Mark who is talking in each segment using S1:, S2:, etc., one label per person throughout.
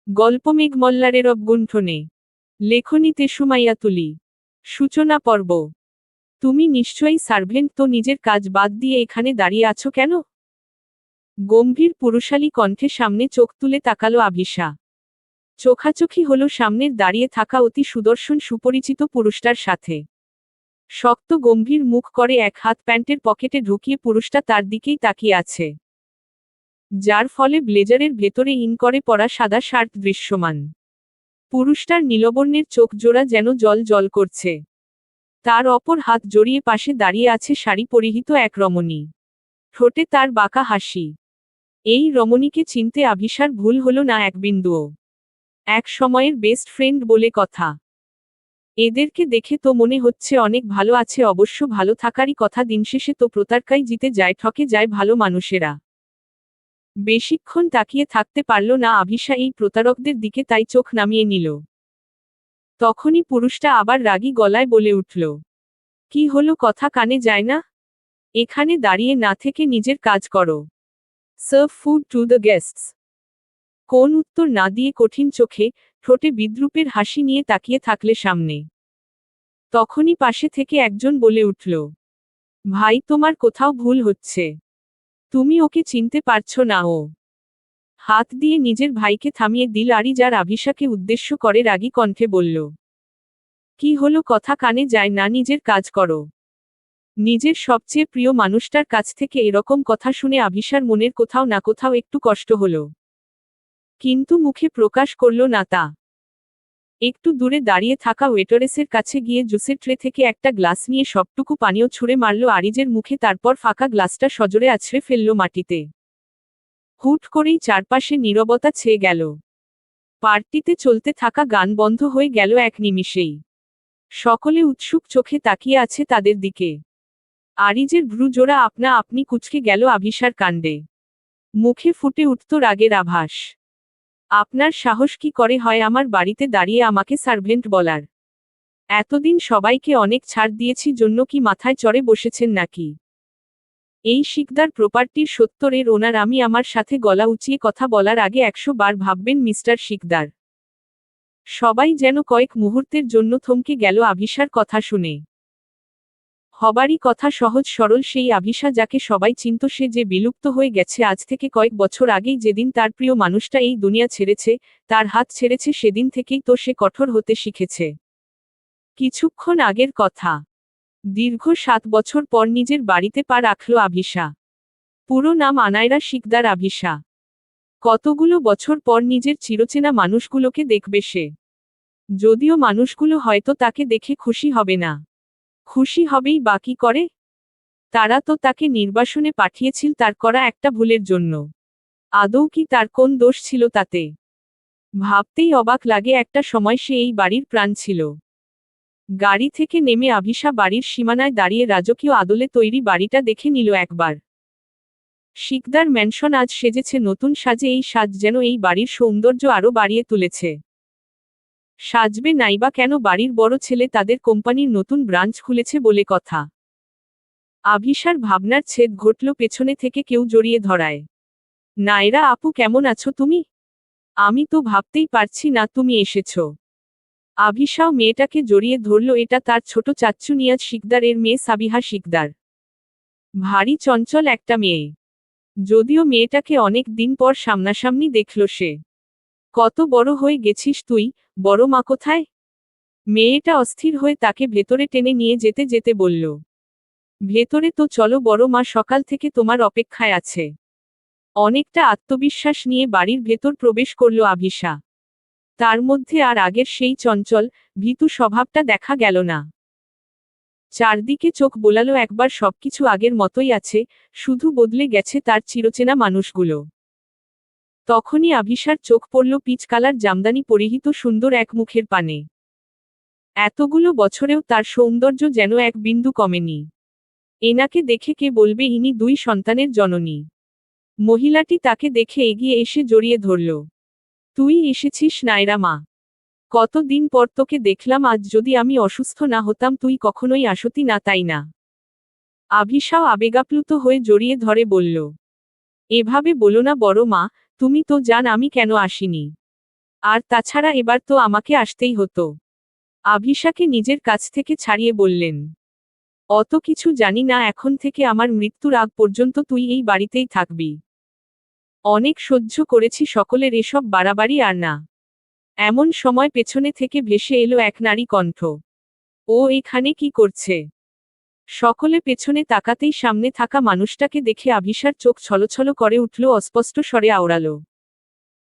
S1: গল্প মেঘমল্লারের অবগুণ্ঠনে। লেখনীতে সুমাইয়া তুলি। সূচনা পর্ব। তুমি নিশ্চয়ই সার্ভেন্ট, তো নিজের কাজ বাদ দিয়ে এখানে দাঁড়িয়ে আছো কেন? গম্ভীর পুরুষালী কণ্ঠে সামনে চোখ তুলে তাকালো আভিশা। চোখাচোখি হলো সামনের দাঁড়িয়ে থাকা অতি সুদর্শন সুপরিচিত পুরুষটার সাথে। শক্ত গম্ভীর মুখ করে এক হাত প্যান্টের পকেটে ঢুকিয়ে পুরুষটা তার দিকেই তাকিয়ে আছে, যার ফলে ব্লেজারের ভেতরে ইন করে পরা সাদা শার্ট দৃশ্যমান। পুরুষটার নীলবর্ণের চোখ জোড়া যেন জল জল করছে। তার অপর হাত জড়িয়ে পাশে দাঁড়িয়ে আছে শাড়ি পরিহিত এক রমণী। ঠোঁটে তার বাঁকা হাসি। এই রমণীকে চিনতে আভিশার ভুল হলো না এক বিন্দুও। এক সময়ের বেস্ট ফ্রেন্ড বলে কথা। এদেরকে দেখে তো মনে হচ্ছে অনেক ভালো আছে, অবশ্য ভালো থাকারই কথা, দিনশেষে তো প্রতারকাই জিতে যায়, ঠকে যায় ভালো মানুষেরা। বেশিক্ষণ তাকিয়ে থাকতে পারল না আভিশা এই প্রতারকদের দিকে, তাই চোখ নামিয়ে নিল। তখনই পুরুষটা আবার রাগী গলায় বলে উঠল, কি হলো, কথা কানে যায় না? এখানে দাঁড়িয়ে না থেকে নিজের কাজ করো। Serve food to the guests. কোন উত্তর না দিয়ে কঠিন চোখে, ঠোঁটে বিদ্রূপের হাসি নিয়ে তাকিয়ে থাকলে সামনে। তখনই পাশে থেকে একজন বলে উঠল, ভাই, তোমার কোথাও ভুল হচ্ছে। তুমি ওকে চিনতে পারছো না? ও হাত দিয়ে নিজের ভাইকে থামিয়ে দিল আরি, যার আভিশাকে উদ্দেশ্য করে রাগী কণ্ঠে বলল, কি হলো, কথা কানে যায় না? নিজের কাজ করো। নিজের সবচেয়ে প্রিয় মানুষটার কাছ থেকে এরকম কথা শুনে আভিশার মনের কোথাও না কোথাও একটু কষ্ট হলো, কিন্তু মুখে প্রকাশ করল না তা। একটু দূরে দাঁড়িয়ে থাকা ওয়েটারেসের কাছে গিয়ে জুসের ট্রে থেকে একটা গ্লাস নিয়ে সবটুকু পানীয় ছুঁড়ে মারল আরিজের মুখে, তারপর ফাঁকা গ্লাসটা সজোরে আছড়ে ফেলল মাটিতে। হুট করেই চারপাশে নীরবতা ছেয়ে গেল। পার্টিতে চলতে থাকা গান বন্ধ হয়ে গেল এক নিমিষেই। সকলে উৎসুক চোখে তাকিয়ে আছে তাদের দিকে। আরিজের ভ্রুজোড়া আপনা আপনি কুঁচকে গেল আভিশার কাণ্ডে। মুখে ফুটে উঠত রাগের আভাস। আপনার সাহস কি করে হয় আমার বাড়িতে দাঁড়িয়ে আমাকে সার্ভেন্ট বলার? এতদিন সবাইকে অনেক ছাড় দিয়েছি জন্য কি মাথায় চড়ে বসেছেন নাকি? এই শিকদার প্রপার্টির সত্তরের ওনার আমি, আমার সাথে গলা উঁচিয়ে কথা বলার আগে 100 বার ভাববেন মিস্টার শিকদার। সবাই যেন কয়েক মুহূর্তের জন্য থমকে গেল আভিশার কথা শুনে। হবারই কথা সহজ সরল সেই আভিশা যাকে সবাই চিনত, সে যে বিলুপ্ত হয়ে গেছে আজ থেকে কয়েক বছর আগেই, যেদিন তার প্রিয় মানুষটা এই দুনিয়া ছেড়েছে, তার হাত ছেড়েছে, সেদিন থেকেই তো সে কঠোর হতে শিখেছে। কিছুক্ষণ আগের কথা। দীর্ঘ 7 বছর পর নিজের বাড়িতে পা রাখল আভিশা। পুরো নাম আনায়রা শিকদার আভিশা। কতগুলো বছর পর নিজের চিরচেনা মানুষগুলোকে দেখবে সে। যদিও মানুষগুলো হয়তো তাকে দেখে খুশি হবে না। খুশি হবেই বা কি করে? তারা তো তাকে নির্বাসনে পাঠিয়েছিল তার করা একটা ভুলের জন্য। আদৌ কি তার কোন দোষ ছিল তাতে? ভাবতেই অবাক লাগে, একটা সময় সে এই বাড়ির প্রাণ ছিল। গাড়ি থেকে নেমে আভিশা বাড়ির সীমানায় দাঁড়িয়ে রাজকীয় আদলে তৈরি বাড়িটা দেখে নিল একবার। শিকদার ম্যানশন আজ সেজেছে নতুন সাজে, এই সাজ যেন এই বাড়ির সৌন্দর্য আরও বাড়িয়ে তুলেছে। সাজবে নাইবা কেন, বাড়ির বড় ছেলে তাদের কোম্পানির নতুন ব্রাঞ্চ খুলেছে বলে কথা। আভিশার ভাবনার ছেদ ঘটল পেছনে থেকে কেউ জড়িয়ে ধরায়। নায়রা আপু, কেমন আছো তুমি? আমি তো ভাবতেই পারছি না তুমি এসেছো। আভিশাও মেয়েটাকে জড়িয়ে ধরল। এটা তার ছোট চাচ্চু নিয়াজ শিকদার এর মেয়ে সাবিহা শিকদার। ভারী চঞ্চল একটা মেয়ে। যদিও মেয়েটাকে অনেক দিন পর সামনাসামনি দেখল সে। কত বড় হয়ে গেছিস তুই, বড় মা কোথায়? মেয়েটা অস্থির হয়ে তাকে ভেতরে টেনে নিয়ে যেতে যেতে বলল, ভেতরে তো চলো, বড় মা সকাল থেকে তোমার অপেক্ষায় আছে। অনেকটা আত্মবিশ্বাস নিয়ে বাড়ির ভেতর প্রবেশ করল আভিশা। তার মধ্যে আর আগের সেই চঞ্চল, ভীতু স্বভাবটা দেখা গেল না। চারদিকে চোখ বোলালো একবার, সবকিছু আগের মতোই আছে, শুধু বদলে গেছে তার চিরচেনা মানুষগুলো। তখনই আভিশার চোখ পড়ল পিচ কালার জামদানি পরিহিত সুন্দর এক মুখের পানে। এতগুলো বছরেও তার সৌন্দর্য যেন এক বিন্দু কমেনি। এনাকে দেখে কে বলবে ইনি 2 সন্তানের জননী? মহিলাটি তাকে দেখে এগিয়ে এসে জড়িয়ে ধরল। তুই এসেছিস নায়রা মা? কতদিন পর তোকে দেখলাম, আজ যদি আমি অসুস্থ না হতাম তুই কখনোই আসতি না, তাই না? আভিশাও আবেগাপ্লুত হয়ে জড়িয়ে ধরে বলল, এভাবে বলো না বড় মা, তুমি তো জান আমি কেন আসিনি। আর তাছাড়া এবার তো আমাকে আসতেই হতো। আভিশাকে নিজের কাছ থেকে ছাড়িয়ে বললেন, অত কিছু জানি না, এখন থেকে আমার মৃত্যুর আগ পর্যন্ত তুই এই বাড়িতেই থাকবি। অনেক সহ্য করেছি সকলের এসব বাড়াবাড়ি, আর না। এমন সময় পেছনে থেকে ভেসে এলো এক নারী কণ্ঠ। ও এখানে কি করছে? সকলে পেছনে তাকাতেই সামনে থাকা মানুষটাকে দেখে আভিশার চোখ ছলছল করে উঠল, অস্পষ্ট স্বরে আওড়ালো,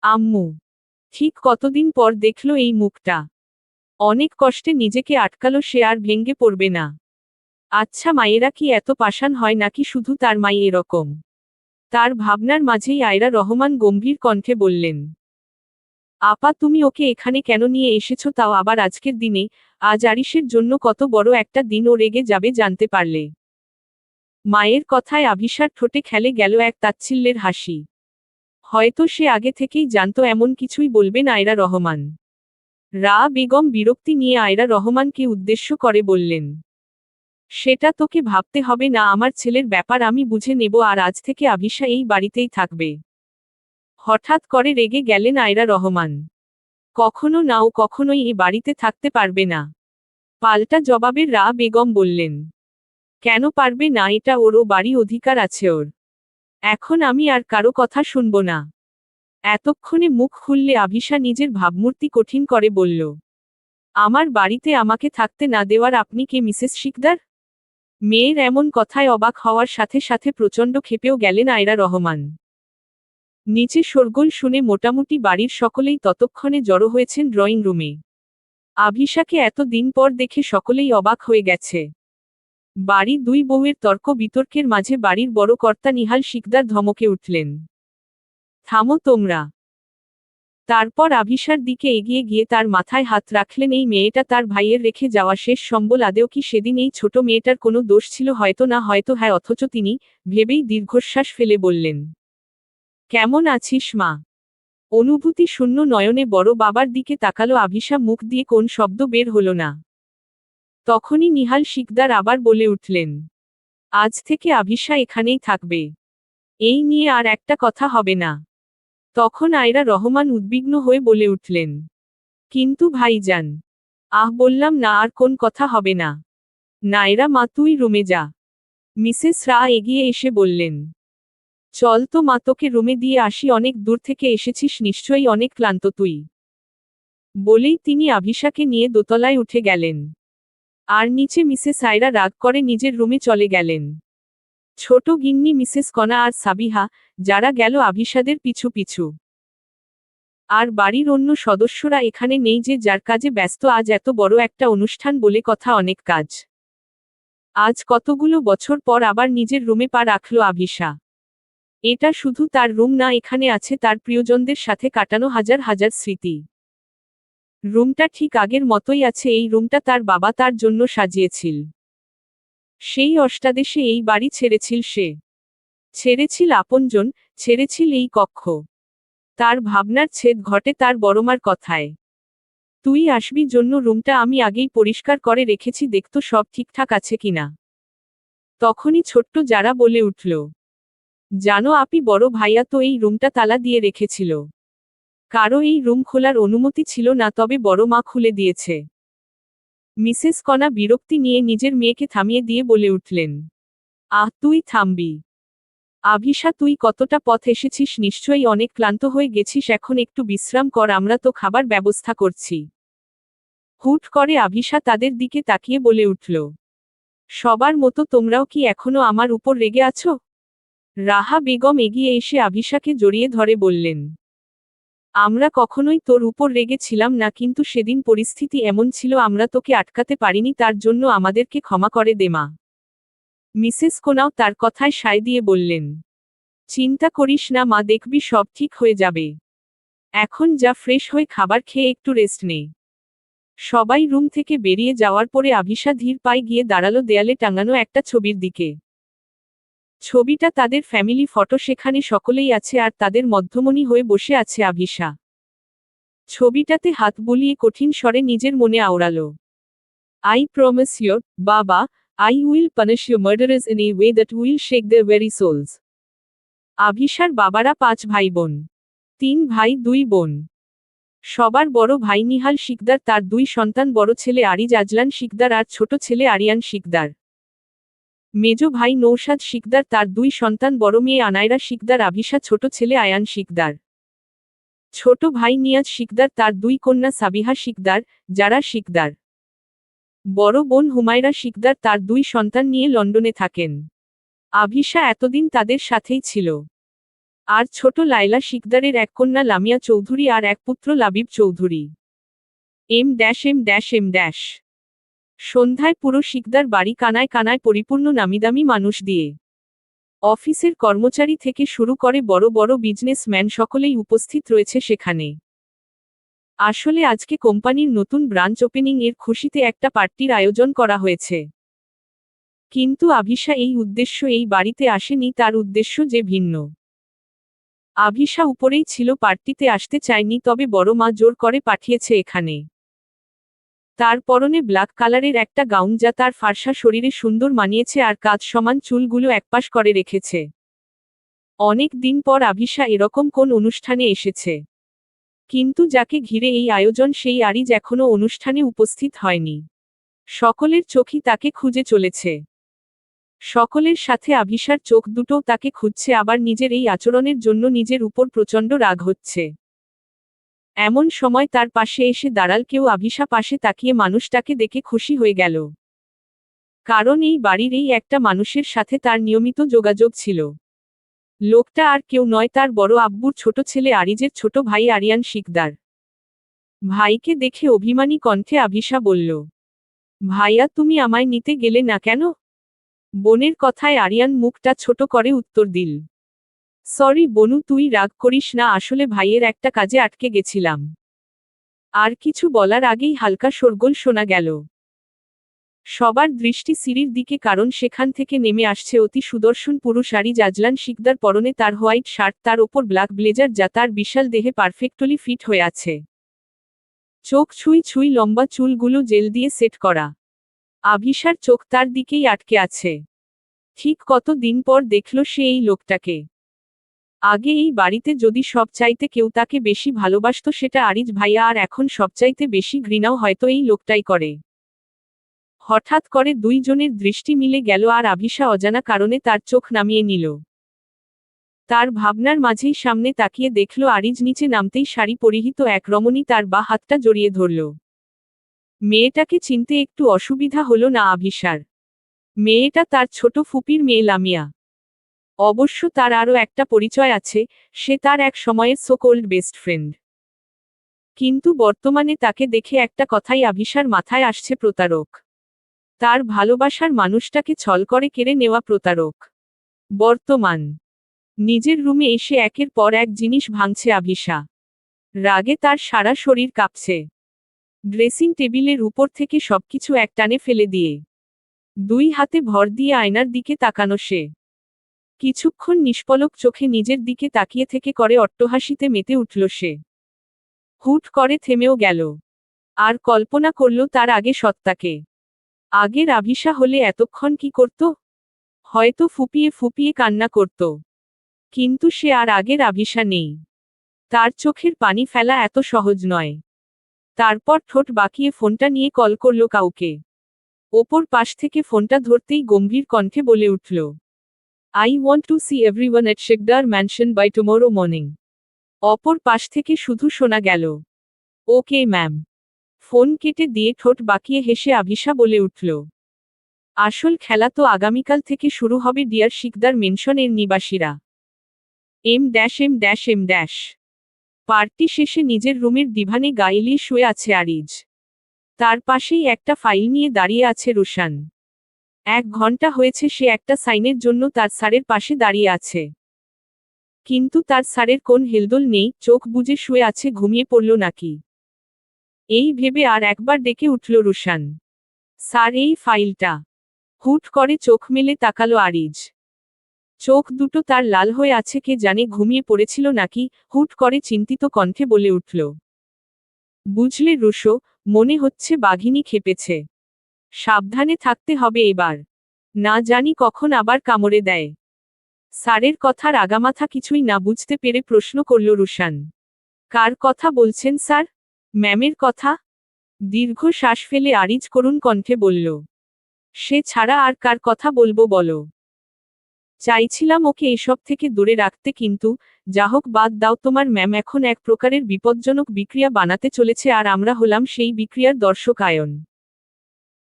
S1: আম্মু। ঠিক কতদিন পর দেখল এই মুখটা। অনেক কষ্টে নিজেকে আটকালো সে, আর ভেঙ্গে পড়বে না। আচ্ছা, মায়েরা কি এত পাষাণ হয় নাকি শুধু তার মাই এরকম? তার ভাবনার মাঝেই আয়রা রহমান গম্ভীর কণ্ঠে বললেন, আপা, তুমি ওকে এখানে কেন নিয়ে এসেছো, তাও আবার আজকের দিনে? আজ আরিশের জন্য কত বড় একটা দিন, ও রেগে যাবে জানতে পারলে। মায়ের কথায় আভিশার ঠোঁটে খেলে গেল এক তাচ্ছিল্যের হাসি। হয়তো সে আগে থেকেই জানতো এমন কিছুই বলবেন আয়রা রহমান। রা বেগম বিরক্তি নিয়ে আয়রা রহমানকে উদ্দেশ্য করে বললেন, সেটা তোকে ভাবতে হবে না, আমার ছেলের ব্যাপার আমি বুঝে নেব, আর আজ থেকে আভিশা এই বাড়িতেই থাকবে। হঠাৎ করে রেগে গেলেন আয়রা রহমান। কখনো না, ও কখনোই এ বাড়িতে থাকতে পারবে না। পাল্টা জবাবে রা বেগম বললেন, কেন পারবে না? এটা ওর, ও বাড়ি, অধিকার আছে ওর। এখন আমি আর কারো কথা শুনব না। এতক্ষণে মুখ খুললে আভিশা নিজের ভাবমূর্তি কঠিন করে বলল, আমার বাড়িতে আমাকে থাকতে না দেওয়ার আপনি কে মিসেস শিকদার? মেয়ের এমন কথায় অবাক হওয়ার সাথে সাথে প্রচণ্ড ক্ষেপেও গেলেন আয়রা রহমান। নিচে শোরগোল শুনে মোটামুটি বাড়ির সকলেই ততক্ষণে জড়ো হয়েছেন ড্রয়িং রুমে। আভিশাকে এত দিন পর দেখে সকলেই অবাক হয়ে গেছে। বাড়ি দুই বউয়ের তর্ক বিতর্কের মাঝে বাড়ির বড় কর্তা নিহাল শিকদার ধমকে উঠলেন, থামো তোমরা। তারপর আভিশার দিকে এগিয়ে গিয়ে তার মাথায় হাত রাখলেন, এই মেয়েটা তার ভাইয়ের রেখে যাওয়া শেষ সম্বল, আদেও কি সেদিন এই ছোট মেয়েটার কোনো দোষ ছিল? হয়তো না, হয়তো হ্যাঁ, অথচ তিনি ভেবেই দীর্ঘশ্বাস ফেলে বললেন, কেমন আছিস মা? অনুভূতি শূন্য নয়নে বড় বাবার দিকে তাকালো আভিশা, মুখ দিয়ে কোন শব্দ বের হলো না। তখনই নিহাল শিকদার আবার বলে উঠলেন, আজ থেকে আভিশা এখানেই থাকবে। এই নিয়ে আর একটা কথা হবে না। তখন আয়রা রহমান উদ্বিগ্ন হয়ে বলে উঠলেন, কিন্তু ভাইজান। বললাম না, আর কোন কথা হবে না। নায়রা মা, তুই রুমে যা। মিসেস রা এগিয়ে এসে বললেন, চল তো মা, তোকে রুমে দিয়ে আসি, অনেক দূর থেকে এসেছিস, নিশ্চয়ই অনেক ক্লান্ত তুই। বলেই তিনি আভিশাকে নিয়ে দোতলায় উঠে গেলেন। আর নিচে মিসেস আয়রা রাগ করে নিজের রুমে চলে গেলেন। ছোট গিন্নি মিসেস কণা আর সাবিহা, যারা গেল আভিশাদের পিছু পিছু। আর বাড়ির অন্য সদস্যরা এখানে নেই, যে যার কাজে ব্যস্ত। আজ এত বড় একটা অনুষ্ঠান বলে কথা, অনেক কাজ। আজ কতগুলো বছর পর আবার নিজের রুমে পা রাখল আভিশা। এটা শুধু তার রুম না, এখানে আছে তার প্রিয়জনদের সাথে কাটানো হাজার হাজার স্মৃতি। রুমটা ঠিক আগের মতোই আছে, এই রুমটা তার বাবা তার জন্য সাজিয়েছিল। সেই অষ্টাদেশে এই বাড়ি ছেড়েছিল সে। ছেড়েছিল আপনজন, ছেড়েছিল এই কক্ষ। তার ভাবনার ছেদ ঘটে তার বড়মার কথায়, তুই আসবি জন্য রুমটা আমি আগেই পরিষ্কার করে রেখেছি, দেখতো সব ঠিকঠাক আছে কিনা। তখনই ছোট্ট যারা বলে উঠল, জানো আপি, বড় ভাইয়া তো এই রুমটা তালা দিয়ে রেখেছিল। কারো এই রুম খোলার অনুমতি ছিল না, তবে বড় মা খুলে দিয়েছে। মিসেস কণা বিরক্তি নিয়ে নিজের মেয়েকে থামিয়ে দিয়ে বলে উঠলেন, তুই থামবি? আভিশা, তুই কতটা পথ এসেছিস, নিশ্চয়ই অনেক ক্লান্ত হয়ে গেছিস, এখন একটু বিশ্রাম কর, আমরা তো খাবার ব্যবস্থা করছি। হুট করে আভিশা তাদের দিকে তাকিয়ে বলে উঠল, সবার মতো তোমরাও কি এখনো আমার উপর রেগে আছো? রাহা বেগম এগিয়ে এসে আভিশাকে জড়িয়ে ধরে বললেন, আমরা কখনোই তোর উপর রেগে ছিলাম না, কিন্তু সেদিন পরিস্থিতি এমন ছিল, আমরা তোকে আটকাতে পারিনি, তার জন্য আমাদেরকে ক্ষমা করে দে মা। মিসেস কোনাও তার কথায় সায় দিয়ে বললেন, চিন্তা করিস না মা, দেখবি সব ঠিক হয়ে যাবে। এখন যা, ফ্রেশ হয়ে খাবার খেয়ে একটু রেস্ট নে। সবাই রুম থেকে বেরিয়ে যাওয়ার পরে আভিশা ধীর পায়ে গিয়ে দাঁড়ালো দেয়ালে টাঙানো একটা ছবির দিকে। ছবিটা তাদের ফ্যামিলি ফটো, সেখানে সকলেই আছে, আর তাদের মধ্যমণি হয়ে বসে আছে আভিশা। ছবিটাতে হাত বুলিয়ে কঠিন স্বরে নিজের মনে আওড়ালো, আই প্রমিস ইউ, বাবা, I will punish your murderers in a way that will shake their very souls. আভিশার বাবারা 5 ভাই বোন, 3 ভাই 2 বোন। সবার বড় ভাই নিহাল শিকদার, তার দুই সন্তান, বড় ছেলে আরিজ আজলান শিকদার আর ছোট ছেলে আরিয়ান শিকদার। মেজ ভাই নৌশাদ শিকদার, তার দুই সন্তান, বড় মেয়ে আনায়রা শিকদার, আভিশা, ছোট ছেলে আয়ান শিকদার। ছোট ভাই নিয়াজ শিকদার, তার দুই কন্যা সাবিহা শিকদার, যারা শিকদার। বড় বোন হুমায়রা শিকদার, তার দুই সন্তান নিয়ে লন্ডনে থাকেন। আভিশা এতদিন তাদের সাথেই ছিল। আর ছোট লায়লা শিকদারের এক কন্যা লামিয়া চৌধুরী আর এক পুত্র লাবিব চৌধুরী। এম। সন্ধ্যায় পুরো শিকদার বাড়ি কানায় কানায় পরিপূর্ণ নামিদামি মানুষ দিয়ে। অফিসের কর্মচারী থেকে শুরু করে বড় বড় বিজনেসম্যান সকলেই উপস্থিত রয়েছে সেখানে। আসলে আজকে কোম্পানির নতুন ব্রাঞ্চ ওপেনিং এর খুশিতে একটা পার্টির আয়োজন করা হয়েছে। কিন্তু আভিশা এই বাড়িতে আসেনি, তার উদ্দেশ্য যে ভিন্ন। আভিশা উপরেই ছিল, পার্টিতে আসতে চায়নি, তবে বড় মা জোর করে পাঠিয়েছে এখানে। তার পরনে ব্ল্যাক কালারের একটা গাউন, যা তার ফার্সা শরীরে সুন্দর মানিয়েছে, আর কাঁধ সমান চুলগুলো একপাশ করে রেখেছে। অনেক দিন পর আভিশা এরকম কোন অনুষ্ঠানে এসেছে। কিন্তু যাকে ঘিরে এই আয়োজন, সেই আরিজ এখনো অনুষ্ঠানে উপস্থিত হয়নি। সকলের চোখই তাকে খুঁজে চলেছে। সকলের সাথে আভিশার চোখ দুটোও তাকে খুঁজছে, আবার নিজের এই আচরণের জন্য নিজের উপর প্রচণ্ড রাগ হচ্ছে। এমন সময় তার পাশে এসে দাঁড়াল কেউ। আভিশা পাশে তাকিয়ে মানুষটাকে দেখে খুশি হয়ে গেল। কারণ এই বাড়ির এই একটা মানুষের সাথে তার নিয়মিত যোগাযোগ ছিল। লোকটা আর কেউ নয়, তার বড় আব্বুর ছোট ছেলে আরিজের ছোট ভাই আরিয়ান শিকদার। ভাইকে দেখে অভিমানী কণ্ঠে আভিশা বলল, ভাইয়া, তুমি আমায় নিতে গেলে না কেন? বোনের কথায় আরিয়ান মুখটা ছোট করে উত্তর দিল, সরি বনু, তুই রাগ করিস না, আসলে ভাইয়ের একটা কাজে আটকে গেছিলাম। আর কিছু বলার আগেই হালকা শোরগোল শোনা গেল। সবার দৃষ্টি সিঁড়ির দিকে, কারণ সেখান থেকে নেমে আসছে অতি সুদর্শন পুরুষ আরিজ আজলান শিকদার। পরনে তার হোয়াইট শার্ট, তার ওপর ব্ল্যাক ব্লেজার, যা তার বিশাল দেহে পারফেক্টলি ফিট হয়ে আছে। চোখ ছুঁই ছুঁই, লম্বা চুলগুলো জেল দিয়ে সেট করা। আভিশার চোখ তার দিকেই আটকে আছে। ঠিক কত দিন পর দেখল সে এই লোকটাকে। আগে এই বাড়িতে যদি সবচাইতে কেউ তাকে বেশি ভালোবাসত, সেটা আরিজ ভাইয়া, আর এখন সবচাইতে বেশি ঘৃণাও হয়তো এই লোকটাই করে। হঠাৎ করে দুইজনের দৃষ্টি মিলে গেল, আর আভিশা অজানা কারণে তার চোখ নামিয়ে নিল। তার ভাবনার মাঝেই সামনে তাকিয়ে দেখল আরিজ নিচে নামতেই শাড়ি পরিহিত এক রমণী তার বা হাতটা জড়িয়ে ধরল। মেয়েটাকে চিনতে একটু অসুবিধা হলো না আভিশার। মেয়েটা তার ছোট ফুপির মেয়ে লামিয়া। অবশ্য তার আরও একটা পরিচয় আছে, সে তার এক সময়ের সোকল্ড বেস্ট ফ্রেন্ড। কিন্তু বর্তমানে তাকে দেখে একটা কথাই আভিশার মাথায় আসছে, প্রতারক। তার ভালোবাসার মানুষটাকে ছল করে কেড়ে নেওয়া প্রতারক। বর্তমান নিজের রুমে এসে একের পর এক জিনিস ভাঙছে আভিশা। রাগে তার সারা শরীর কাঁপছে। ড্রেসিং টেবিলের উপর থেকে সবকিছু একটানে ফেলে দিয়ে দুই হাতে ভর দিয়ে আয়নার দিকে তাকানো সে। কিছুক্ষণ নিষ্পলক চোখে নিজের দিকে তাকিয়ে থেকে করে অট্টহাসিতে মেতে উঠল সে। হুট করে থেমেও গেল। আর কল্পনা করল তার আগে সত্তাকে। আগের আভিশা হলে এতক্ষণ কি করত? হয়তো ফুপিয়ে ফুপিয়ে কান্না করত। কিন্তু সে আর আগের আভিশা নেই। তার চোখের পানি ফেলা এত সহজ নয়। তারপর ঠোঁট বাঁকিয়ে ফোনটা নিয়ে কল করল কাউকে। ওপর পাশ থেকে ফোনটা ধরতেই গম্ভীর কণ্ঠে বলে উঠল, I want to see everyone at Shikdar Mansion by tomorrow morning. অপর পাশ থেকে শুধু শোনা গেল, ওকে ম্যাম। ফোন কেটে দিয়ে ঠোঁট বাঁকিয়ে হেসে আভিশা বলে উঠল, আসল খেলা তো আগামীকাল থেকে শুরু হবে ডিয়ার শিকদার মেনশন এর নিবাসীরা। এম। পার্টি শেষে নিজের রুমের ডিভানে গা এলিয়ে শুয়ে আছে আরিজ। তার পাশেই একটা ফাইল নিয়ে দাঁড়িয়ে আছে রুশান। 1 ঘন্টা হয়েছে সে একটা সাইনের জন্য তার স্যারের পাশে দাঁড়িয়ে আছে। কিন্তু তার স্যারের কোন হেলদোল নেই, চোখ বুজে শুয়ে আছে, ঘুমিয়ে পড়ল নাকি। এই ভেবে আর একবার ডেকে উঠল রুশান, স্যার, এই ফাইলটা। হুট করে চোখ মেলে তাকালো আরিজ। চোখ দুটো তার লাল হয়ে আছে, কে জানে ঘুমিয়ে পড়েছিল নাকি। হুট করে চিন্তিত কণ্ঠে বলে উঠল, বুঝলে রুশো, মনে হচ্ছে বাঘিনী খেপেছে। সাবধানে থাকতে হবে এবার। না জানি কখন আবার কামড়ে দেয়। স্যারের কথার আগামাথা কিছুই না বুঝতে পেরে প্রশ্ন করল রুশান, কার কথা বলছেন স্যার? ম্যামের কথা? দীর্ঘ শ্বাস ফেলে আরিজ করুণ কণ্ঠে বলল। সে ছাড়া আর কার কথা বলবো বলো? চাইছিলাম ওকে এসব থেকে দূরে রাখতে, কিন্তু যা হোক, বাদ দাও। তোমার ম্যাম এখন এক প্রকারের বিপজ্জনক বিক্রিয়া বানাতে চলেছে, আর আমরা হলাম সেই বিক্রিয়ার দর্শকায়ন।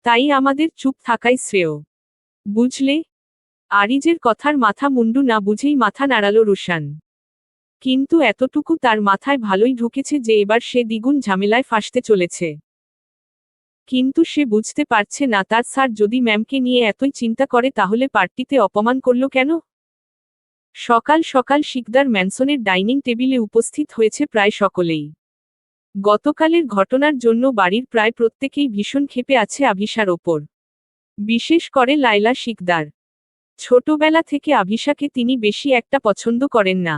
S1: তাই আমাদের চুপ থাকাই শ্রেয়, বুঝলে? আরিজের কথার মাথা মুন্ডু না বুঝেই মাথা নাড়াল রুশান। কিন্তু এতটুকু তার মাথায় ভালোই ঢুকেছে যে এবার সে দ্বিগুণ ঝামেলায় ফাঁসতে চলেছে। কিন্তু সে বুঝতে পারছে না, তার স্যার যদি ম্যামকে নিয়ে এতই চিন্তা করে তাহলে পার্টিতে অপমান করল কেন? সকাল সকাল শিকদার ম্যানসনের ডাইনিং টেবিলে উপস্থিত হয়েছে প্রায় সকলেই। গতকালের ঘটনার জন্য বাড়ির প্রায় প্রত্যেকেই ভীষণ ক্ষেপে আছে আভিশার ওপর। বিশেষ করে লায়লা শিকদার। ছোটবেলা থেকে আভিশাকে তিনি বেশি একটা পছন্দ করেন না।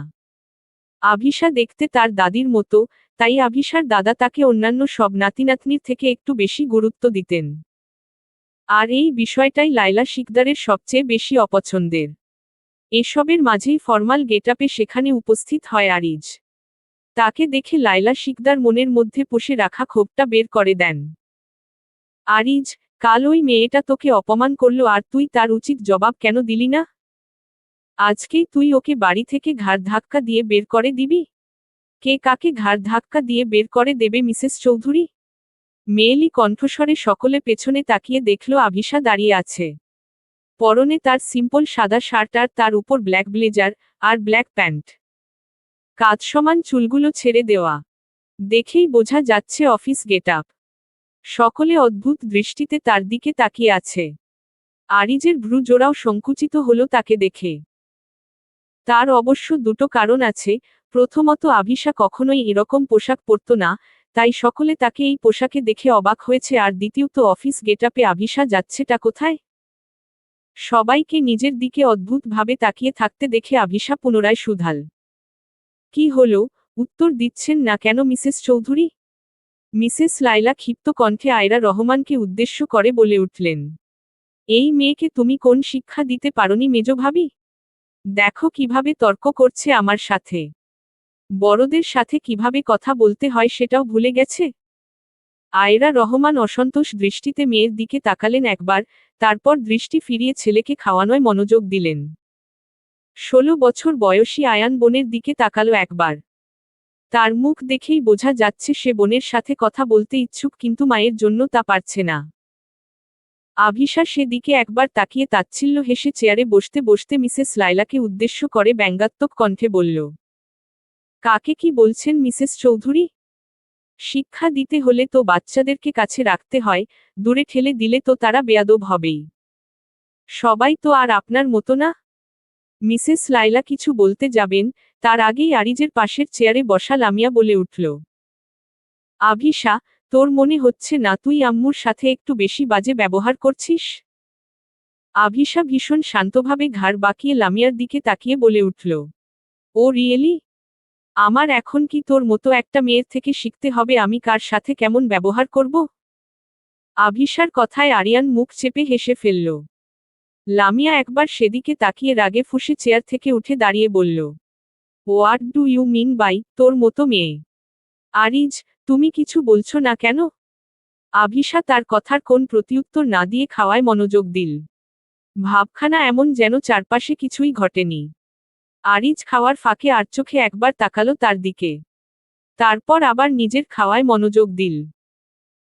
S1: আভিশা দেখতে তার দাদির মতো, তাই আভিশার দাদা তাকে অন্যান্য সব নাতিনাতনির থেকে একটু বেশি গুরুত্ব দিতেন। আর এই বিষয়টাই লায়লা শিকদারের সবচেয়ে বেশি অপছন্দের। এসবের মাঝেই ফরমাল গেটআপে সেখানে উপস্থিত হয় আরিজ। তাকে দেখে লায়লা শিকদার মনের মধ্যে পুষে রাখা ক্ষোভটা বের করে দেন। আরিজ, কাল ওই মেয়েটা তোকে অপমান করলো আর তুই তার উচিত জবাব কেন দিলি না? আজকেই তুই ওকে বাড়ি থেকে ঘাড় ধাক্কা দিয়ে বের করে দিবি? কে কাকে ঘাড় ধাক্কা দিয়ে বের করে দেবে মিসেস চৌধুরী? মেয়েলি কণ্ঠস্বরে সকলে পেছনে তাকিয়ে দেখল আভিশা দাঁড়িয়ে আছে। পরনে তার সিম্পল সাদা শার্ট আর তার উপর ব্ল্যাক ব্লেজার আর ব্ল্যাক প্যান্ট। কাঁধ সমান চুলগুলো ছেড়ে দেওয়া। দেখেই বোঝা যাচ্ছে অফিস গেটআপ। সকলে অদ্ভুত দৃষ্টিতে তার দিকে তাকিয়ে আছে। আরিজের ভ্রু জোড়াও সংকুচিত হলো তাকে দেখে। তার অবশ্য দুটো কারণ আছে। প্রথমত, আভিশা কখনোই এরকম পোশাক পরত না, তাই সকলে তাকে এই পোশাকে দেখে অবাক হয়েছে। আর দ্বিতীয়ত, অফিস গেটআপে আভিশা যাচ্ছেটা কোথায়? সবাইকে নিজের দিকে অদ্ভুতভাবে তাকিয়ে থাকতে দেখে আভিশা পুনরায় শুধাল। কি হলো, উত্তর দিচ্ছেন না কেন মিসেস চৌধুরী? মিসেস লায়লা ক্ষিপ্ত কণ্ঠে আয়রা রহমানকে উদ্দেশ্য করে বলে উঠলেন। এই মেয়েকে তুমি কোন শিক্ষা দিতে পারোনি মেজো ভাবি? দেখো কিভাবে তর্ক করছে আমার সাথে। বড়দের সাথে কিভাবে কথা বলতে হয় সেটাও ভুলে গেছে। আয়রা রহমান অসন্তোষ দৃষ্টিতে মেয়ের দিকে তাকালেন একবার, তারপর দৃষ্টি ফিরিয়ে ছেলেকে খাওয়ানোয় মনোযোগ দিলেন। 16 বছর বয়সী আয়ান বোনের দিকে তাকালো একবার। তার মুখ দেখেই বোঝা যাচ্ছে সে বোনের সাথে কথা বলতে ইচ্ছুক, কিন্তু মায়ের জন্য তা পারছে না। আভিশা সেদিকে একবার তাকিয়ে তাচ্ছিল্য হেসে চেয়ারে বসতে বসতে মিসেস লায়লাকে উদ্দেশ্য করে ব্যঙ্গাত্মক কণ্ঠে বলল। কাকে কি বলছেন মিসেস চৌধুরী? শিক্ষা দিতে হলে তো বাচ্চাদেরকে কাছে রাখতে হয়, দূরে ঠেলে দিলে তো তারা বেয়াদব হবেই। সবাই তো আর আপনার মতো না। মিসেস লায়লা কিছু বলতে যাবেন, তার আগেই আরিজের পাশের চেয়ারে বসা লামিয়া বলে উঠল। আভিশা, তোর মনে হচ্ছে না তুই আম্মুর সাথে একটু বেশি বাজে ব্যবহার করছিস? আভিশা ভীষণ শান্তভাবে ঘাড় বাঁকিয়ে লামিয়ার দিকে তাকিয়ে বলে উঠল। ও রিয়েলি? আমার এখন কি তোর মতো একটা মেয়ের থেকে শিখতে হবে আমি কার সাথে কেমন ব্যবহার করব? আভিশার কথায় আরিয়ান মুখ চেপে হেসে ফেলল। লামিয়া একবার সেদিকে তাকিয়ে রাগে ফুঁসে চেয়ার থেকে উঠে দাঁড়িয়ে বলল। What do you mean by তোর মতো মেয়ে? আরিজ, তুমি কিছু বলছো না কেন? আভিশা তার কথার কোন প্রতিউত্তর না দিয়ে খাওয়ায় মনোযোগ দিল। ভাবখানা এমন যেন চারপাশে কিছুই ঘটেনি। আরিজ খাওয়ার ফাঁকে আর চোখে একবার তাকালো তার দিকে। তারপর আবার নিজের খাওয়ায় মনোযোগ দিল।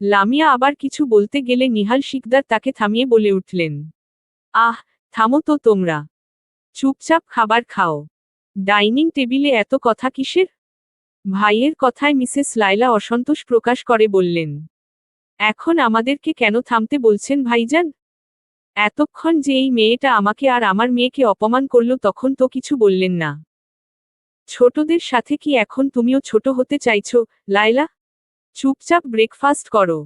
S1: লামিয়া আবার কিছু বলতে গেলে নিহাল শিকদার তাকে থামিয়ে বলে উঠলেন। আহ, থামো তো তোমরা। চুপচাপ খাবার খাও। ডাইনিং টেবিলে এত কথা কিসের? ভাইয়ের কথায় মিসেস লায়লা অসন্তোষ প্রকাশ করে বললেন। এখন আমাদেরকে কেন থামতে বলছেন ভাইজান? এতক্ষণ যে এই মেয়েটা আমাকে আর আমার মেয়েকে অপমান করলো তখন তো কিছু বললেন না। ছোটদের সাথে কি এখন তুমিও ছোট হতে চাইছো, লায়লা? চুপচাপ ব্রেকফাস্ট করো।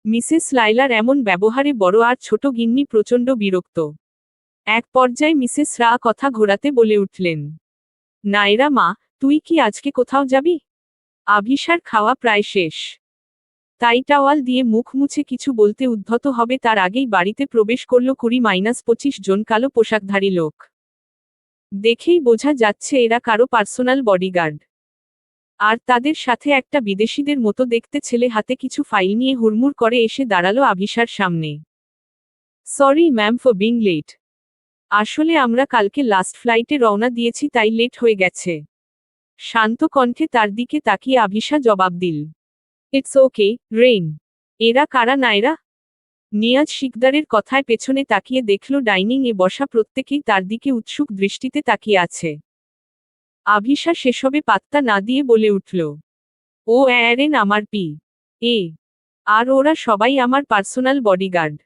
S1: মিসেস লায়লার এমন ব্যবহারে বড় আর ছোট গিন্নি প্রচণ্ড বিরক্ত। এক পর্যায়ে মিসেস রা কথা ঘোরাতে বলে উঠলেন। নায়রা মা, তুই কি আজকে কোথাও যাবি? আভিশার খাওয়া প্রায় শেষ। তাই টাওয়াল দিয়ে মুখ মুছে কিছু বলতে উদ্ধত হবে তার আগেই বাড়িতে প্রবেশ করল 20-25 জন কালো পোশাকধারী লোক। দেখেই বোঝা যাচ্ছে এরা কারো পার্সোনাল বডিগার্ড। আর তাদের সাথে একটা বিদেশিদের মতো দেখতে ছেলে হাতে কিছু ফাইল নিয়ে হুড়মুড় করে এসে দাঁড়ালো আভিশার সামনে। Sorry ma'am for being late. আসলে আমরা কালকে লাস্ট ফ্লাইটে রওনা দিয়েছি তাই লেট হয়ে গেছে। শান্ত কণ্ঠে তার দিকে তাকিয়ে আভিশা জবাব দিল। It's okay, rain. এরা কারা নায়রা? নিয়াজ শিকদারের কথায় পেছনে তাকিয়ে দেখল ডাইনিং এ বসা প্রত্যেকেই তার দিকে উৎসুক দৃষ্টিতে তাকিয়ে আছে। আভিশা সেসবে পাত্তা না দিয়ে বলে উঠল, ও অ্যারেন আমার পি এ, আর ওরা সবাই আমার পার্সোনাল বডিগার্ড।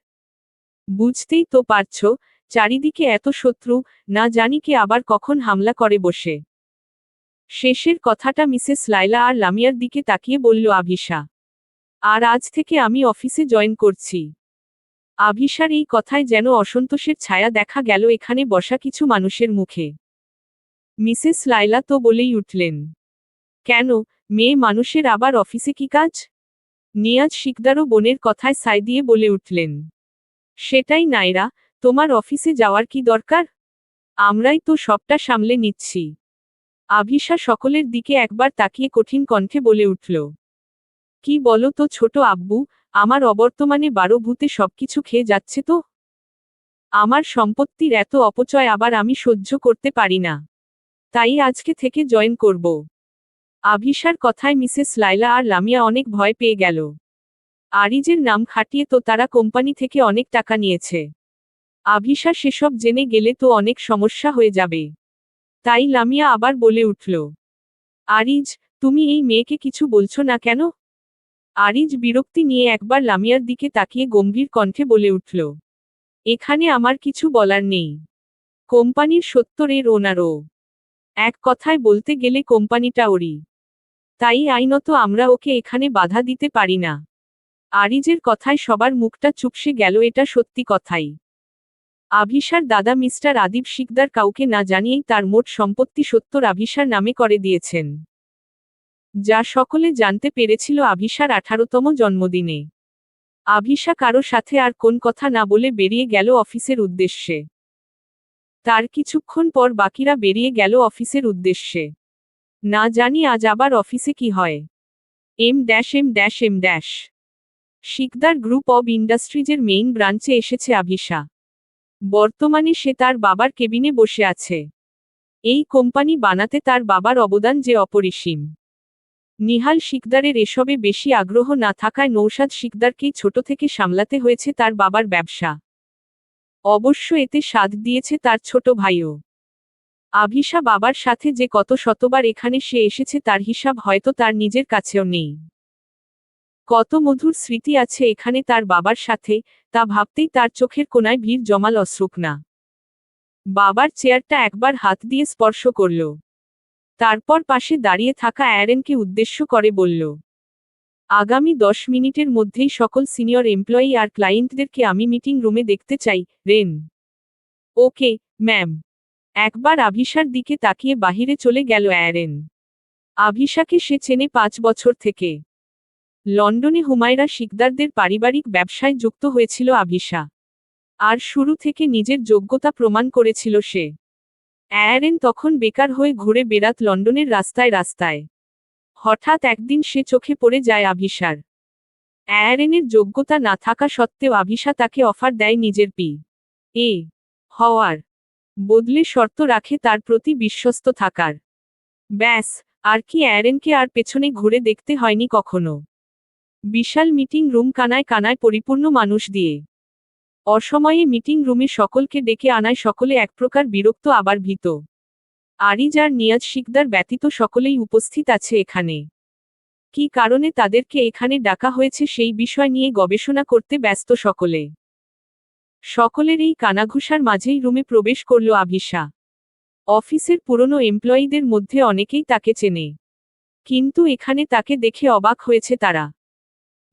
S1: বুঝতেই তো পারছ, চারিদিকে এত শত্রু, না জানি কে আবার কখন হামলা করে বসে। শেষের কথাটা মিসেস লায়লা আর লামিয়ার দিকে তাকিয়ে বলল আভিশা। আর আজ থেকে আমি অফিসে জয়েন করছি। আভিশার এই কথায় যেন অসন্তোষের ছায়া দেখা গেল এখানে বসা কিছু মানুষের মুখে। মিসেস লায়লা তো বলেই উঠলেন, কেন, মেয়ে মানুষের আবার অফিসে কি কাজ? নিয়াজ শিকদারও বোনের কথায় সায় দিয়ে বলে উঠলেন, সেটাই নায়রা, তোমার অফিসে যাওয়ার কি দরকার? আমরাই তো সবটা সামলে নিচ্ছি। আভিশা সকলের দিকে একবার তাকিয়ে কঠিন কণ্ঠে বলে উঠল, কি বলো তো ছোট আব্বু, আমার অবর্তমানে 12 ভূতে সবকিছু খেয়ে যাচ্ছে তো। আমার সম্পত্তির এত অপচয় আবার আমি সহ্য করতে পারি না। তাই আজকে থেকে জয়েন করব। আভিশার কথায় মিসেস লায়লা আর লামিয়া অনেক ভয় পেয়ে গেল। আরিজের নাম খাটিয়ে তো তারা কোম্পানি থেকে অনেক টাকা নিয়েছে। আভিশা সেসব জেনে গেলে তো অনেক সমস্যা হয়ে যাবে। তাই লামিয়া আবার বলে উঠল, আরিজ, তুমি এই মেয়েকে কিছু বলছো না কেন? আরিজ বিরক্তি নিয়ে একবার লামিয়ার দিকে তাকিয়ে গম্ভীর কণ্ঠে বলে উঠল, এখানে আমার কিছু বলার নেই। কোম্পানির 70 ওনার ও। এক কথায় বলতে গেলে কোম্পানিটা ওরই। তাই আইনত আমরা ওকে এখানে বাধা দিতে পারি না। আরিজের কথায় সবার মুখটা চুপসে গেল, এটা সত্যি কথাই। আভিশার দাদা মিস্টার আদিব শিকদার কাউকে না জানিয়েই তার মোট সম্পত্তি 70 আভিশার নামে করে দিয়েছেন। যা সকলে জানতে পেরেছিল আভিশার 18তম জন্মদিনে। আভিশা কারো সাথে আর কোন কথা না বলে বেরিয়ে গেল অফিসের উদ্দেশ্যে। তার কিছুক্ষণ পর বাকিরা বেরিয়ে গেল অফিসের উদ্দেশ্যে। না জানি আজ আবার অফিসে কি হয়। এম শিকদার গ্রুপ অব ইন্ডাস্ট্রিজের মেইন ব্রাঞ্চে এসেছে আভিশা। বর্তমানে সে তার বাবার কেবিনে বসে আছে। এই কোম্পানি বানাতে তার বাবার অবদান যে অপরিসীম। নিহাল শিকদারের এসবে বেশি আগ্রহ না থাকায় নৌশাদ শিকদারকেই ছোট থেকে সামলাতে হয়েছে তার বাবার ব্যবসা। অবশ্য এতে সাথ দিয়েছে তার ছোট ভাইও। আভিশা বাবার সাথে যে কত শতবার এখানে সে এসেছে তার হিসাব হয়তো তার নিজের কাছেও নেই। কত মধুর স্মৃতি আছে এখানে তার বাবার সাথে, তা ভাবতেই তার চোখের কোনায় ভিড় জমাল অশ্রুকণা। বাবার চেয়ারটা একবার হাত দিয়ে স্পর্শ করল। তারপর পাশে দাঁড়িয়ে থাকা অ্যারেনকে উদ্দেশ্য করে বলল, আগামী 10 মিনিটের মধ্যেই সকল সিনিয়র এমপ্লয়ি আর ক্লায়েন্টদেরকে আমি মিটিং রুমে দেখতে চাই, রেন। ওকে, ম্যাম। একবার আভিশার দিকে তাকিয়ে বাহিরে চলে গেল অ্যারেন। আভিশাকে সে চেনে 5 বছর থেকে। লন্ডনে হুমায়রা শিকদারদের পারিবারিক ব্যবসায় যুক্ত হয়েছিল আভিশা। আর শুরু থেকে নিজের যোগ্যতা প্রমাণ করেছিল সে। অ্যারেন তখন বেকার হয়ে ঘুরে বেড়াত লন্ডনের রাস্তায় রাস্তায়। হঠাৎ একদিন সে চোখে পড়ে যায় আভিশার। অ্যারেনের যোগ্যতা না থাকা সত্ত্বেও আভিশা তাকে অফার দেয় নিজের পি এ হওয়ার বদলে শর্ত রাখে তার প্রতি বিশ্বস্ত থাকার। ব্যাস, আর কি অ্যারেনকে আর পেছনে ঘুরে দেখতে হয়নি কখনো। বিশাল মিটিং রুম কানায় কানায় পরিপূর্ণ মানুষ দিয়ে। অসময়ে মিটিং রুমে সকলকে ডেকে আনায় সকলে এক প্রকার বিরক্ত আবার ভীত। আরিজ আর নিয়াজ শিকদার ব্যতীত সকলেই উপস্থিত আছে এখানে। কি কারণে তাদেরকে এখানে ডাকা হয়েছে সেই বিষয় নিয়ে গবেষণা করতে ব্যস্ত সকলে। সকলের এই কানাঘুষার মাঝেই রুমে প্রবেশ করল আভিশা। অফিসের পুরনো এমপ্লয়িদের মধ্যে অনেকেই তাকে চেনে। কিন্তু এখানে তাকে দেখে অবাক হয়েছে তারা।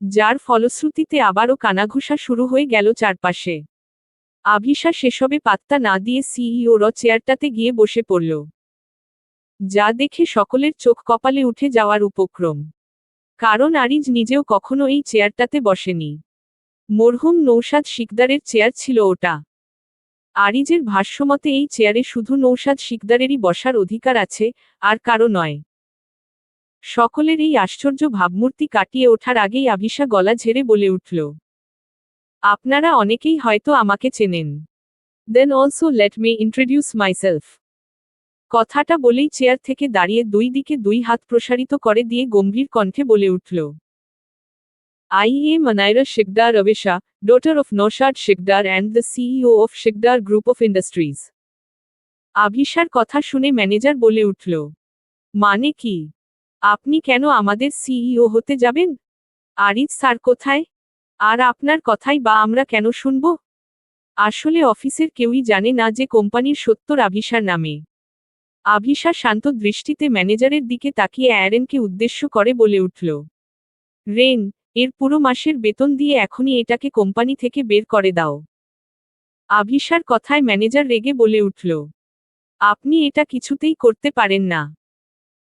S1: যার ফলশ্রুতিতে আবারও কানাঘুষা শুরু হয়ে গেল চারপাশে। আভিশা সেসবে পাত্তা না দিয়ে সিইওর চেয়ারটাতে গিয়ে বসে পড়ল। যা দেখে সকলের চোখ কপালে উঠে যাওয়ার উপক্রম। কারণ আরিজ নিজেও কখনো এই চেয়ারটাতে বসেনি। মরহুম নৌশাদ শিকদারের চেয়ার ছিল ওটা। আরিজের ভাষ্যমতে এই চেয়ারে শুধু নৌশাদ শিকদারেরই বসার অধিকার আছে, আর কারো নয়। সকলের এই আশ্চর্য ভাবমূর্তি কাটিয়ে ওঠার আগেই আভিশা গলা ঝেড়ে বলে উঠল, আপনারা অনেকেই হয়তো আমাকে চেনেন। Then also let me introduce myself. কথাটা বলেই চেয়ার থেকে দাঁড়িয়ে দুই দিকে দুই হাত প্রসারিত করে দিয়ে গম্ভীর কণ্ঠে বলে উঠল, I am Anaira Shikdar Avisha, daughter of Naushad Shikdar and the CEO of Shikdar Group of Industries. আভিশার কথা শুনে ম্যানেজার বলে উঠল, মানে কি? আপনি কেন আমাদের সিইও হতে যাবেন? আরিজ স্যার কোথায়? আর আপনার কথাই বা আমরা কেন শুনব? আসলে অফিসের কেউই জানে না যে কোম্পানির সত্তর আভিশার নামে। আভিশা শান্ত দৃষ্টিতে ম্যানেজারের দিকে তাকিয়ে অ্যারেনকে উদ্দেশ্য করে বলে উঠল, রেন, এর পুরো মাসের বেতন দিয়ে এখনই এটাকে কোম্পানি থেকে বের করে দাও। আভিশার কথায় ম্যানেজার রেগে বলে উঠল, আপনি এটা কিছুতেই করতে পারেন না।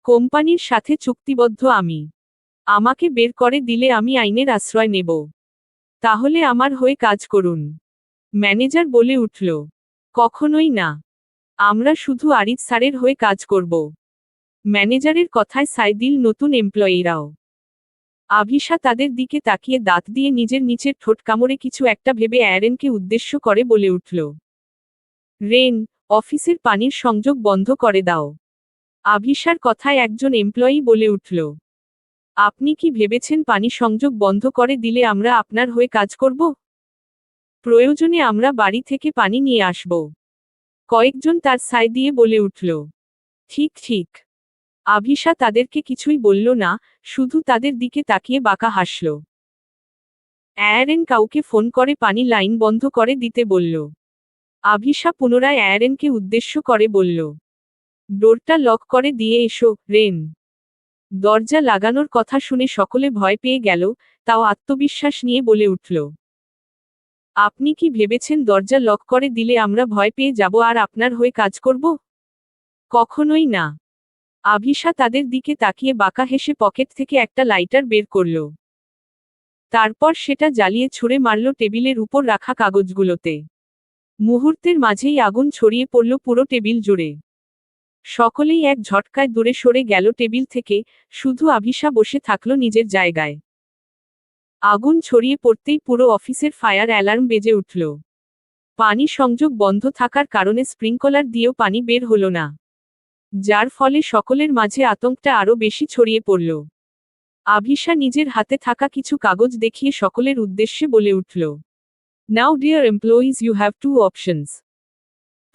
S1: কোম্পানির সাথে চুক্তিবদ্ধ আমি। আমাকে বের করে দিলে আমি আইনের আশ্রয় নেব। তাহলে আমার হয়ে কাজ করুন। ম্যানেজার বলে উঠল, কখনোই না। আমরা শুধু আরিজ স্যারের হয়ে কাজ করব। ম্যানেজারের কথায় সায় দিল নতুন এমপ্লয়িরাও। আভিশা তাদের দিকে তাকিয়ে দাঁত দিয়ে নিজের নিচের ঠোঁট কামড়ে কিছু একটা ভেবে অ্যারেনকে উদ্দেশ্য করে বলে উঠল, রেন, অফিসের পানির সংযোগ বন্ধ করে দাও। আভিশার কথায় একজন এমপ্লয়ি বলে উঠল, আপনি কি ভেবেছেন পানি সংযোগ বন্ধ করে দিলে আমরা আপনার হয়ে কাজ করব? প্রয়োজনে আমরা বাড়ি থেকে পানি নিয়ে আসব। কয়েকজন তার সায় দিয়ে বলে উঠল, ঠিক ঠিক। আভিশা তাদেরকে কিছুই বলল না, শুধু তাদের দিকে তাকিয়ে বাঁকা হাসল। অ্যারেন কাউকে ফোন করে পানি লাইন বন্ধ করে দিতে বলল। আভিশা পুনরায় অ্যারেনকে উদ্দেশ্য করে বলল, ডোরটা লক করে দিয়ে এসো, রেন। দরজা লাগানোর কথা শুনে সকলে ভয় পেয়ে গেল, তাও আত্মবিশ্বাস নিয়ে বলে উঠল, আপনি কি ভেবেছেন দরজা লক করে দিলে আমরা ভয় পেয়ে যাব আর আপনার হয়ে কাজ করব? কখনোই না। আভিশা তাদের দিকে তাকিয়ে বাঁকা হেসে পকেট থেকে একটা লাইটার বের করল। তারপর সেটা জ্বালিয়ে ছুঁড়ে মারল টেবিলের উপর রাখা কাগজগুলোতে। মুহূর্তের মাঝেই আগুন ছড়িয়ে পড়ল পুরো টেবিল জুড়ে। সকলেই এক ঝটকায় দূরে সরে গেল টেবিল থেকে, শুধু আভিশা বসে থাকল নিজের জায়গায়। আগুন ছড়িয়ে পড়তেই পুরো অফিসের ফায়ার অ্যালার্ম বেজে উঠল। পানি সংযোগ বন্ধ থাকার কারণে স্প্রিংকলার দিয়েও পানি বের হলো না, যার ফলে সকলের মাঝে আতঙ্কটা আরও বেশি ছড়িয়ে পড়ল। আভিশা নিজের হাতে থাকা কিছু কাগজ দেখিয়ে সকলের উদ্দেশ্যে বলে উঠল, now dear employees, you have two options.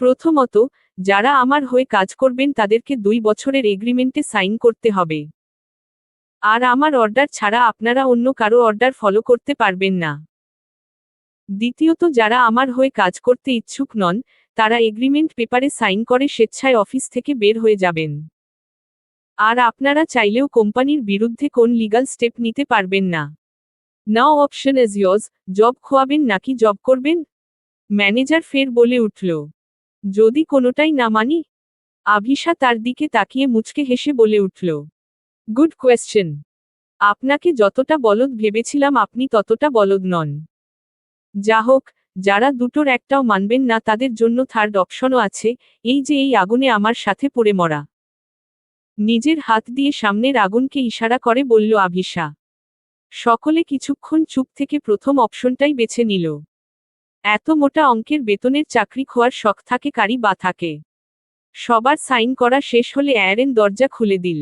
S1: প্রথমত, যারা আমার হয়ে কাজ করবেন তাদেরকে 2 বছরের এগ্রিমেন্টে সাইন করতে হবে। আর আমার অর্ডার ছাড়া আপনারা অন্য কারো অর্ডার ফলো করতে পারবেন না। দ্বিতীয়ত, যারা আমার হয়ে কাজ করতে ইচ্ছুক নন, তারা এগ্রিমেন্ট পেপারে সাইন করে স্বেচ্ছায় অফিস থেকে বের হয়ে যাবেন। আর আপনারা চাইলেও কোম্পানির বিরুদ্ধে কোন লিগ্যাল স্টেপ নিতে পারবেন না। নাও অপশন ইজ ইয়োর্স, জব খোয়াবেন নাকি জব করবেন? ম্যানেজার ফের বলে উঠল, যদি কোনোটাই না মানি? আভিশা তার দিকে তাকিয়ে মুচকে হেসে বলে উঠল, গুড কোয়েশ্চেন। আপনাকে যতটা বলদ ভেবেছিলাম আপনি ততটা বলদ নন। যা হোক, যারা দুটোর একটাও মানবেন না তাদের জন্য থার্ড অপশনও আছে, এই যে এই আগুনে আমার সাথে পুড়ে মরা। নিজের হাত দিয়ে সামনের আগুনকে ইশারা করে বলল আভিশা। সকলে কিছুক্ষণ চুপ থেকে প্রথম অপশনটাই বেছে নিল। এত মোটা অঙ্কের বেতনের চাকরি খোয়ার শখ থাকে কারি বা থাকে। সবার সাইন করা শেষ হলে অ্যারেন দরজা খুলে দিল।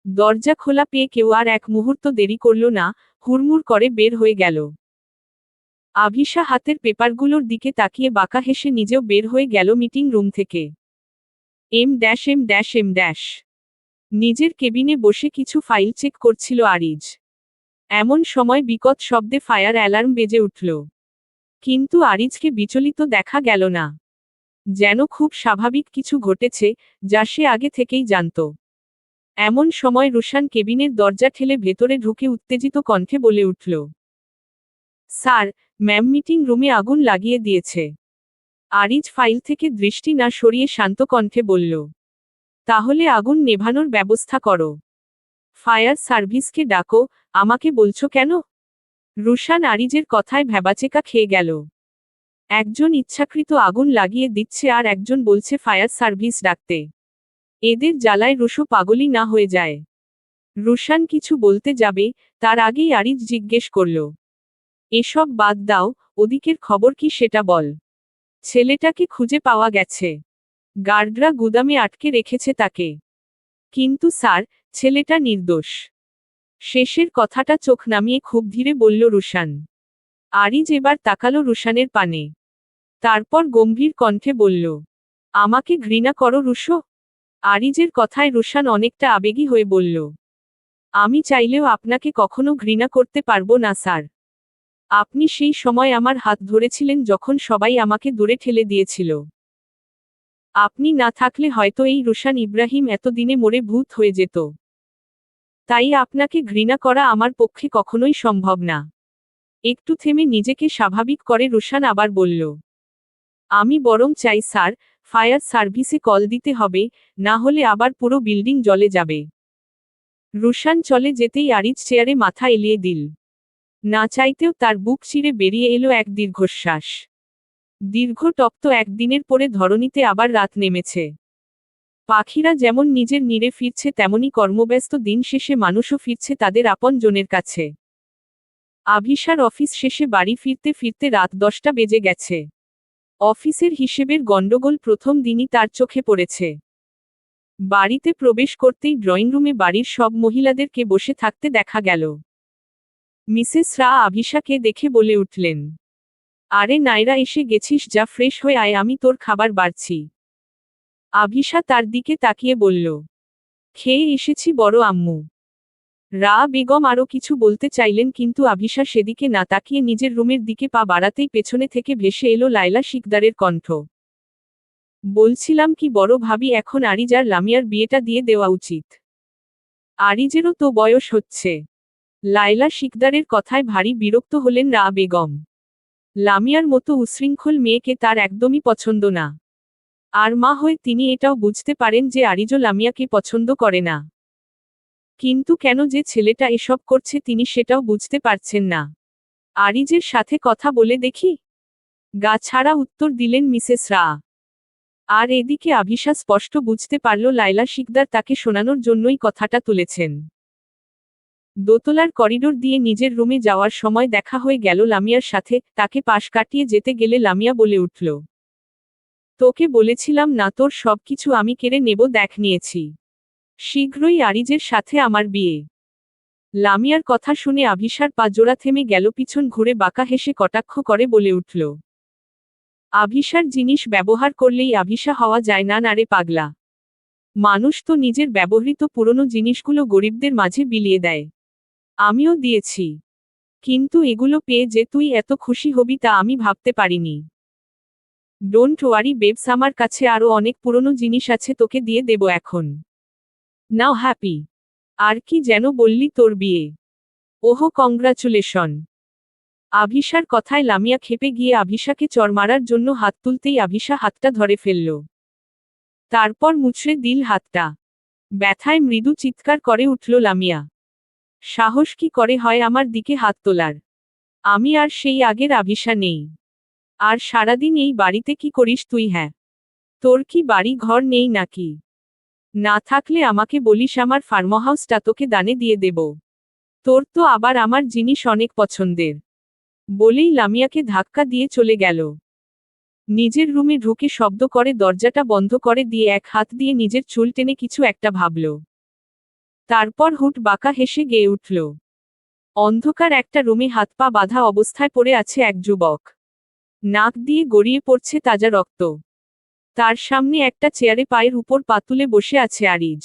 S1: দরজা খোলা পেয়ে কেউ আর এক মুহূর্ত দেরি করল না, হুড়মুড় করে বের হয়ে গেল। আভিশা হাতের পেপারগুলোর দিকে তাকিয়ে বাঁকা হেসে নিজেও বের হয়ে গেল মিটিং রুম থেকে। Em dash em dash em dash. নিজের কেবিনে বসে কিছু ফাইল চেক করছিল আরিজ। এমন সময় বিকট শব্দে ফায়ার অ্যালার্ম বেজে উঠল। কিন্তু আরিজকে বিচলিত দেখা গেল না। যেন খুব স্বাভাবিক কিছু ঘটেছে, যা সে আগে থেকেই জানত। এমন সময় রুশান কেবিনের দরজা ঠেলে ভেতরে ঢুকে উত্তেজিত কণ্ঠে বলে উঠল, স্যার, ম্যাম মিটিং রুমে আগুন লাগিয়ে দিয়েছে। আরিজ ফাইল থেকে দৃষ্টি না সরিয়ে শান্ত কণ্ঠে বলল, তাহলে আগুন নেভানোর ব্যবস্থা করো। ফায়ার সার্ভিসকে ডাকো, আমাকে বলছো কেন? রুশান আরিজের কথায় ভ্যাবাচেকা খেয়ে গেল। একজন ইচ্ছাকৃত আগুন লাগিয়ে দিচ্ছে আর একজন বলছে ফায়ার সার্ভিস ডাকতে। এদের জ্বালায় রুশো পাগলই না হয়ে যায়। রুশান কিছু বলতে যাবে, তার আগেই আরিজ জিজ্ঞেস করল, এসব বাদ দাও, ওদিকের খবর কি সেটা বল। ছেলেটাকে খুঁজে পাওয়া গেছে। গার্ডরা গুদামে আটকে রেখেছে তাকে। কিন্তু স্যার, ছেলেটা নির্দোষ। শেষের কথাটা চোখ নামিয়ে খুব ধীরে বলল রুশান। আরিজ এবার তাকালো রুশানের পানে। তারপর গম্ভীর কণ্ঠে বলল, আমাকে ঘৃণা করো রুশো? আরিজের কথায় রুশান অনেকটা আবেগী হয়ে বলল, আমি চাইলেও আপনাকে কখনো ঘৃণা করতে পারবো না স্যার। আপনি সেই সময় আমার হাত ধরেছিলেন যখন সবাই আমাকে দূরে ঠেলে দিয়েছিল। আপনি না থাকলে হয়তো এই রুশান ইব্রাহিম এতদিনে মরে ভূত হয়ে যেত। তাই আপনাকে ঘৃণা করা আমার পক্ষে কখনোই সম্ভব না। একটু থেমে নিজেকে স্বাভাবিক করে রুশান আবার বলল, আমি বরং চাই স্যার, ফায়ার সার্ভিসে কল দিতে হবে, না হলে আবার পুরো বিল্ডিং জ্বলে যাবে। রুশান চলে যেতেই আরিজ চেয়ারে মাথা এলিয়ে দিল। না চাইতেও তার বুক চিরে বেরিয়ে এলো এক দীর্ঘশ্বাস। দীর্ঘ তপ্ত একদিনের পরে ধরণীতে আবার রাত নেমেছে। পাখিরা যেমন নিজের নীড়ে ফিরছে তেমনি কর্মব্যস্ত দিন শেষে মানুষও ফিরছে তাদের আপন জনের কাছে। আভিশার অফিস শেষে বাড়ি ফিরতে ফিরতে রাত 10টা বেজে গেছে। অফিসের হিসেবের গণ্ডগোল প্রথম দিনই তার চোখে পড়েছে। বাড়িতে প্রবেশ করতেই ড্রয়িং রুমে বাড়ির সব মহিলাদেরকে বসে থাকতে দেখা গেল। মিসেস রা আভিশাকে দেখে বলে উঠলেন, আরে নাইরা, এসে গেছিস, যা ফ্রেশ হয়ে আয়, আমি তোর খাবার বাড়ছি। আভিশা তার দিকে তাকিয়ে বলল, খেয়ে এসেছি বড় আম্মু। রা বেগম আরও কিছু বলতে চাইলেন কিন্তু আভিশা সেদিকে না তাকিয়ে নিজের রুমের দিকে পা বাড়াতেই পেছনে থেকে ভেসে এলো লায়লা শিকদারের কণ্ঠ। বলছিলাম কি বড় ভাবি, এখন আরিজ আর লামিয়ার বিয়েটা দিয়ে দেওয়া উচিত। আরিজেরও তো বয়স হচ্ছে। লায়লা শিকদারের কথায় ভারী বিরক্ত হলেন রা বেগম। লামিয়ার মতো উশৃঙ্খল মেয়েকে তার একদমই পছন্দ না। আর মা হয়ে তিনি এটাও বুঝতে পারেন যে আরিজও লামিয়াকে পছন্দ করে না। কিন্তু কেন যে ছেলেটা এসব করছে তিনি সেটাও বুঝতে পারছেন না। আরিজের সাথে কথা বলে দেখি, গা ছাড়া উত্তর দিলেন মিসেস রা। আর এদিকে আভিশা স্পষ্ট বুঝতে পারল লায়লা শিকদার তাকে শোনানোর জন্যই কথাটা তুলেছেন। দোতলার করিডোর দিয়ে নিজের রুমে যাওয়ার সময় দেখা হয়ে গেল লামিয়ার সাথে, তাকে পাশ কাটিয়ে যেতে গেলে লামিয়া বলে উঠল, তোকে বলেছিলাম না তোর সবকিছু আমি কেড়ে নেব, দেখ নিয়েছি। শীঘ্রই আরিজের সাথে আমার বিয়ে। লামিয়ার কথা শুনে আভিশার পা জোড়া থেমে গেল, পিছন ঘুরে বাঁকা হেসে কটাক্ষ করে বলে উঠল, আভিশার জিনিস ব্যবহার করলেই আভিশা হওয়া যায় না, না রে পাগলা। মানুষ তো নিজের ব্যবহৃত পুরনো জিনিসগুলো গরিবদের মাঝে বিলিয়ে দেয়। আমিও দিয়েছি। কিন্তু এগুলো পেয়ে যে তুই এত খুশি হবি তা আমি ভাবতে পারিনি। ডোন্ট ওয়ারি বেবস, আমার কাছে আরও অনেক পুরনো জিনিস আছে, তোকে দিয়ে দেব এখন। নাও হ্যাপি। আর কি যেন বললি, তোর বিয়ে? ওহো, কংগ্রাচুলেশন। আভিশার কথায় লামিয়া খেপে গিয়ে আভিশাকে চড় মারার জন্য হাত তুলতেই আভিশা হাতটা ধরে ফেলল। তারপর মুচড়ে দিল হাতটা। ব্যথায় মৃদু চিৎকার করে উঠল লামিয়া। সাহস কি করে হয় আমার দিকে হাত তোলার? আমি আর সেই আগের আভিশা নেই। আর সারাদিন এই বাড়িতে কি করিস তুই? হ্যাঁ, তোর কি বাড়ি ঘর নেই নাকি? না থাকলে আমাকে বলিস, আমার ফার্মহাউসটা তোকে দানে দিয়ে দেব। তোর তো আবার আমার জিনিস অনেক পছন্দের। বলেই লামিয়াকে ধাক্কা দিয়ে চলে গেল। নিজের রুমে ঢুকে শব্দ করে দরজাটা বন্ধ করে দিয়ে এক হাত দিয়ে নিজের চুল টেনে কিছু একটা ভাবল। তারপর হুট বাঁকা হেসে গেয়ে উঠল। অন্ধকার একটা রুমে হাত পা বাঁধা অবস্থায় পড়ে আছে এক যুবক। নাক দিয়ে গড়িয়ে পড়ছে তাজা রক্ত। তার সামনে একটা চেয়ারে পায়ের উপর পা তুলে বসে আছে আরিজ।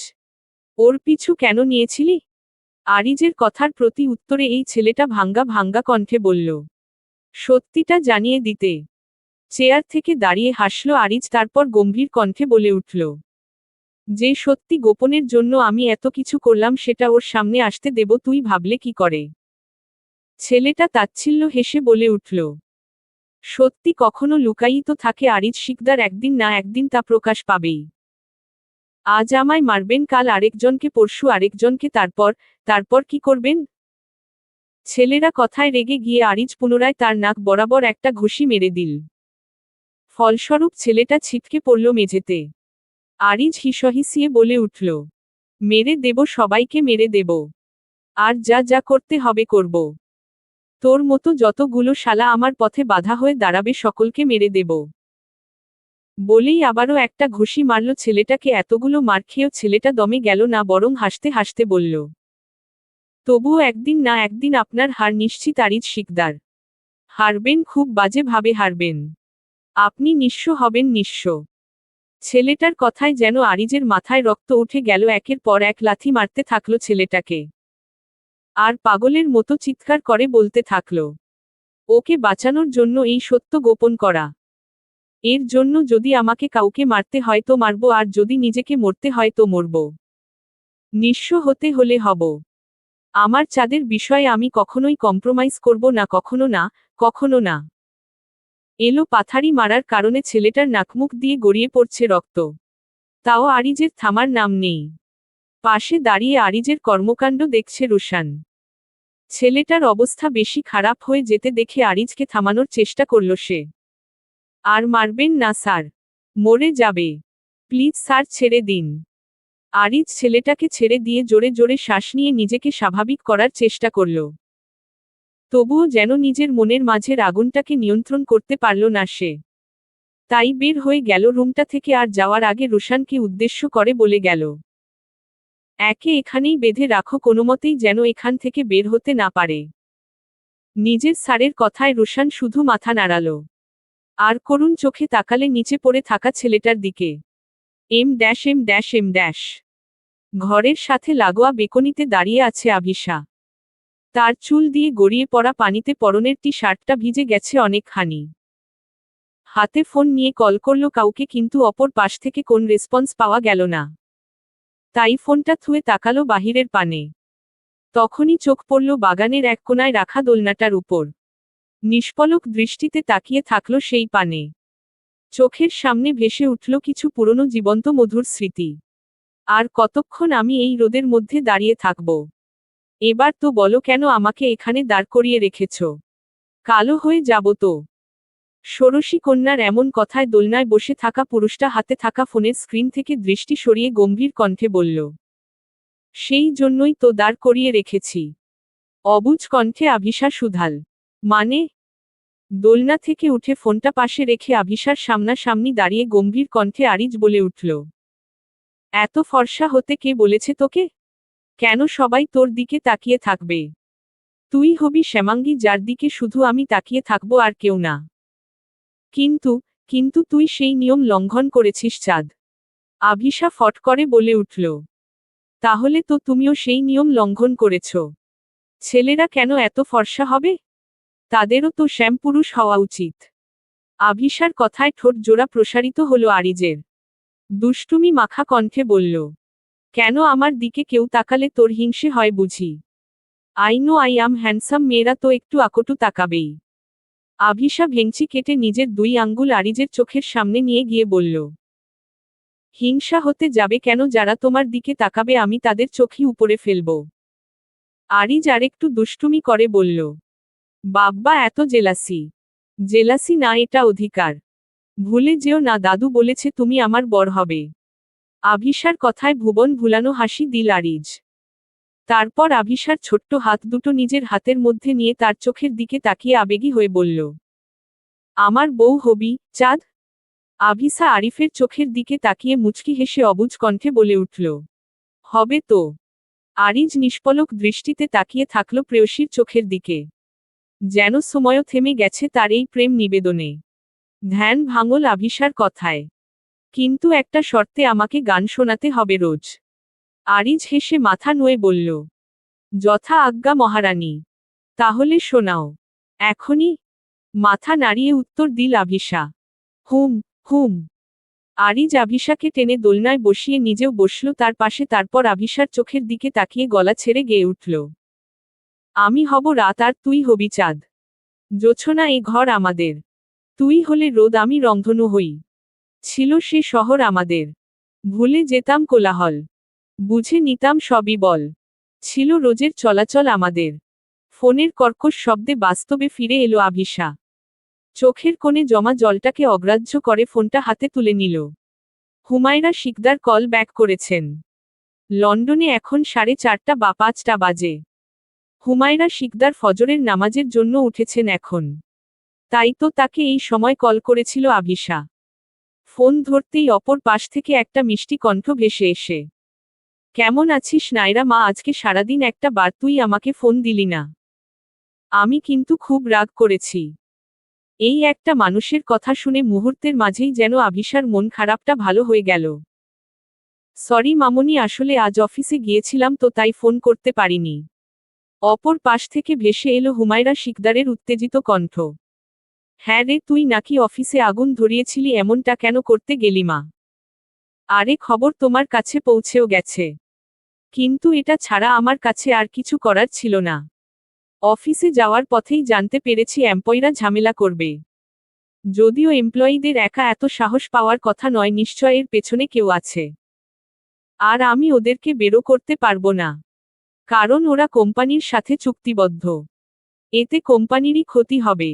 S1: ওর পিছু কেন নিয়েছিলি? আরিজের কথার প্রতি উত্তরে এই ছেলেটা ভাঙ্গা ভাঙ্গা কণ্ঠে বলল, সত্যিটা জানিয়ে দিতে। চেয়ার থেকে দাঁড়িয়ে হাসল আরিজ, তারপর গম্ভীর কণ্ঠে বলে উঠল, যে সত্যি গোপনের জন্য আমি এত কিছু করলাম সেটা ওর সামনে আসতে দেব তুই ভাবলে কি করে? ছেলেটা তাচ্ছিল্য হেসে বলে উঠল, সত্যি কখনো লুকায়িত থাকে আরিজ শিকদার, একদিন না একদিন তা প্রকাশ পাবেই। আজ আমায় মারবেন, কাল আরেকজনকে, পরশু আরেকজনকে, তারপর কি করবেন? ছেলেরা কথায় রেগে গিয়ে আরিজ পুনরায় তার নাক বরাবর একটা ঘুষি মেরে দিল। ফলস্বরূপ ছেলেটা ছিটকে পড়ল মেঝেতে। আরিজ হিসহিসিয়ে বলে উঠল, মেরে দেব, সবাইকে মেরে দেব। আর যা যা করতে হবে করব। তোর মতো যতগুলো শালা আমার পথে বাধা হয়ে দাঁড়াবে সকলকে মেরে দেব। বলেই আবারও একটা ঘুষি মারল ছেলেটাকে। এতগুলো মার খেয়েও ছেলেটা দমে গেল না, বরং হাসতে হাসতে বলল, তবুও একদিন না একদিন আপনার হার নিশ্চিত আরিজ শিকদার। হারবেন, খুব বাজে ভাবে হারবেন। আপনি নিঃস্ব হবেন, নিঃস্ব। ছেলেটার কথায় যেন আরিজের মাথায় রক্ত উঠে গেল। একের পর এক লাথি মারতে থাকলো ছেলেটাকে। আর পাগলের মতো চিৎকার করে বলতে থাকলো, ওকে বাঁচানোর জন্য এই সত্য গোপন করা। এর জন্য যদি আমাকে কাউকে মারতে হয় তো মারব, আর যদি নিজেকে মরতে হয় তো মরব। নিঃস্ব হতে হলে হব। আমার চাঁদের বিষয়ে আমি কখনোই কম্প্রোমাইজ করব না, কখনো না, কখনো না। এলো পাথারি মারার কারণে ছেলেটার নাকমুখ দিয়ে গড়িয়ে পড়ছে রক্ত। তাও আরিজের থামার নাম নেই। পাশে দাঁড়িয়ে আরিজের কর্মকাণ্ড দেখছে রুশান। ছেলেটার অবস্থা বেশি খারাপ হয়ে যেতে দেখে আরিজকে থামানোর চেষ্টা করল সে। আর মারবেন না স্যার, মরে যাবে। প্লিজ স্যার, ছেড়ে দিন। আরিজ ছেলেটাকে ছেড়ে দিয়ে জোরে জোরে শ্বাস নিয়ে নিজেকে স্বাভাবিক করার চেষ্টা করল। তবুও যেন নিজের মনের মাঝের আগুনটাকে নিয়ন্ত্রণ করতে পারল না সে। তাই বের হয়ে গেল রুমটা থেকে, আর যাওয়ার আগে রুশানকে উদ্দেশ্য করে বলে গেল, একে এখানেই বেঁধে রাখো, কোনোমতেই যেন এখান থেকে বের হতে না পারে। নিজের স্যারের কথায় রুশান শুধু মাথা নাড়াল, আর করুণ চোখে তাকালে নিচে পড়ে থাকা ছেলেটার দিকে। এম। ঘরের সাথে লাগোয়া বেকনিতে দাঁড়িয়ে আছে আভিশা। তার চুল দিয়ে গড়িয়ে পড়া পানিতে পরনের টি শার্টটা ভিজে গেছে অনেকখানি। হাতে ফোন নিয়ে কল করল কাউকে, কিন্তু অপর পাশ থেকে কোন রেসপন্স পাওয়া গেল না। তাই ফোনটা থুয়ে তাকালো বাহিরের পানে। তখনই চোখ পড়ল বাগানের এক কোনায় রাখা দোলনাটার উপর। নিষ্পলক দৃষ্টিতে তাকিয়ে থাকলো সেই পানে। চোখের সামনে ভেসে উঠল কিছু পুরনো জীবন্ত মধুর স্মৃতি। আর কতক্ষণ আমি এই রোদের মধ্যে দাঁড়িয়ে থাকব? এবার তো বলো, কেন আমাকে এখানে দাঁড় করিয়ে রেখেছ? কালো হয়ে যাব তো? ষোড়শী কন্যার এমন কথায় দোলনায় বসে থাকা পুরুষটা হাতে থাকা ফোনের স্ক্রিন থেকে দৃষ্টি সরিয়ে গম্ভীর কণ্ঠে বলল, সেই জন্যই তো দাঁড় করিয়ে রেখেছি। অবুঝ কণ্ঠে আভিশা শুধাল, মানে? দোলনা থেকে উঠে ফোনটা পাশে রেখে আভিশার সামনাসামনি দাঁড়িয়ে গম্ভীর কণ্ঠে আরিজ বলে উঠল, এত ফর্সা হতে কে বলেছে তোকে? কেন সবাই তোর দিকে তাকিয়ে থাকবে? তুই হবি শ্যামাঙ্গী, যার দিকে শুধু আমি তাকিয়ে থাকবো, আর কেউ না। কিন্তু কিন্তু তুই সেই নিয়ম লঙ্ঘন করেছিস চাঁদ। আভিশা ফট করে বলে উঠল, তাহলে তো তুমিও সেই নিয়ম লঙ্ঘন করেছ। ছেলেরা কেন এত ফর্সা হবে? তাদেরও তো শ্যামপুরুষ হওয়া উচিত। আভিশার কথায় ঠোঁট জোড়া প্রসারিত হলো আরিজের। দুষ্টুমি মাখা কণ্ঠে বলল, কেন আমার দিকে কেউ তাকালে তোর হিংসে হয় বুঝি? I know I am handsome, মেয়েরা তো একটু আকটু তাকাবেই। আভিশা ভেংচি কেটে নিজের 2 আঙ্গুল আরিজের চোখের সামনে নিয়ে গিয়ে বলল, হিংসা হতে যাবে কেন? যারা তোমার দিকে তাকাবে আমি তাদের চোখই উপরে ফেলব। আরিজ আরেকটু দুষ্টুমি করে বলল, বাব্বা, এত জেলাসি? জেলাসি না, এটা অধিকার। ভুলে যেও না, দাদু বলেছে তুমি আমার বর হবে। আভিশার কথায় ভুবন ভুলানো হাসি দিল আরিজ। তারপর আভিশার ছোট্ট হাত দুটো নিজের হাতের মধ্যে নিয়ে তার চোখের দিকে তাকিয়ে আবেগী হয়ে বলল, আমার বউ হবি চাঁদ? আভিশা আরিফের চোখের দিকে তাকিয়ে মুচকি হেসে অবুঝ কণ্ঠে বলে উঠল, হবে তো। আরিজ নিষ্পলক দৃষ্টিতে তাকিয়ে থাকল প্রেয়সীর চোখের দিকে। যেন সময়ও থেমে গেছে তার এই প্রেম নিবেদনে। ধ্যান ভাঙল আভিশার কথায়, কিন্তু একটা শর্তে, আমাকে গান শোনাতে হবে রোজ। আরিজ হেসে মাথা নুয়ে বলল, যথা আজ্ঞা মহারানী। তাহলে শোনাও এখনই। মাথা নাড়িয়ে উত্তর দিল আভিশা, হুম হুম। আরিজ আভিশাকে টেনে দোলনায় বসিয়ে নিজেও বসল তার পাশে। তারপর আভিশার চোখের দিকে তাকিয়ে গলা ছেড়ে গেয়ে উঠল, আমি হব রাত আর তুই হবি চাঁদ। জোছনা, এ ঘর আমাদের। তুই হলে রোদ, আমি রংধনু হই। ছিল সে শহর আমাদের। ভুলে যেতাম কোলাহল, বুঝে নিতাম সবই বল। ছিল রোজের চলাচল আমাদের। ফোনের কর্কশ শব্দে বাস্তবে ফিরে এলো আভিশা। চোখের কোণে জমা জলটাকে অগ্রাহ্য করে ফোনটা হাতে তুলে নিল। হুমায়রা শিকদার কল ব্যাক করেছেন। লন্ডনে এখন 4:30 বা 5টা বাজে। হুমায়রা শিকদার ফজরের নামাজের জন্য উঠেছেন এখন। তাই তো তাকে এই সময় কল করেছিল আভিশা। ফোন ধরতেই অপর পাশ থেকে একটা মিষ্টি কণ্ঠ ভেসে এসে, কেমন আছিস নায়রা মা, আজকে সারাদিন একটা বার তুই আমাকে ফোন দিলি না। আমি কিন্তু খুব রাগ করেছি। এই একটা মানুষের কথা শুনে মুহূর্তের মাঝেই যেন আভিশার মন খারাপটা ভালো হয়ে গেল। সরি মামনি, আসলে আজ অফিসে গিয়েছিলাম তো তাই ফোন করতে পারিনি। অপর পাশ থেকে ভেসে এলো হুমায়রা শিকদারের উত্তেজিত কণ্ঠ। হ্যাঁ রে, তুই নাকি অফিসে আগুন ধরিয়েছিলি, এমনটা কেন করতে গেলি মা? আরে খবর তোমার কাছে পৌঁছেও গেছে। কিন্তু এটা ছাড়া আমার কাছে আর কিছু করার ছিল না। অফিসে যাওয়ার পথেই জানতে পেরেছি এমপ্লয়িরা ঝামেলা করবে। যদিও এমপ্লয়িদের একা এত সাহস পাওয়ার কথা নয়, নিশ্চয় এর পেছনে কেউ আছে। আর আমি ওদেরকে বেরো করতে পারবো না। কারণ ওরা কোম্পানির সাথে চুক্তিবদ্ধ। এতে কোম্পানিরই ক্ষতি হবে।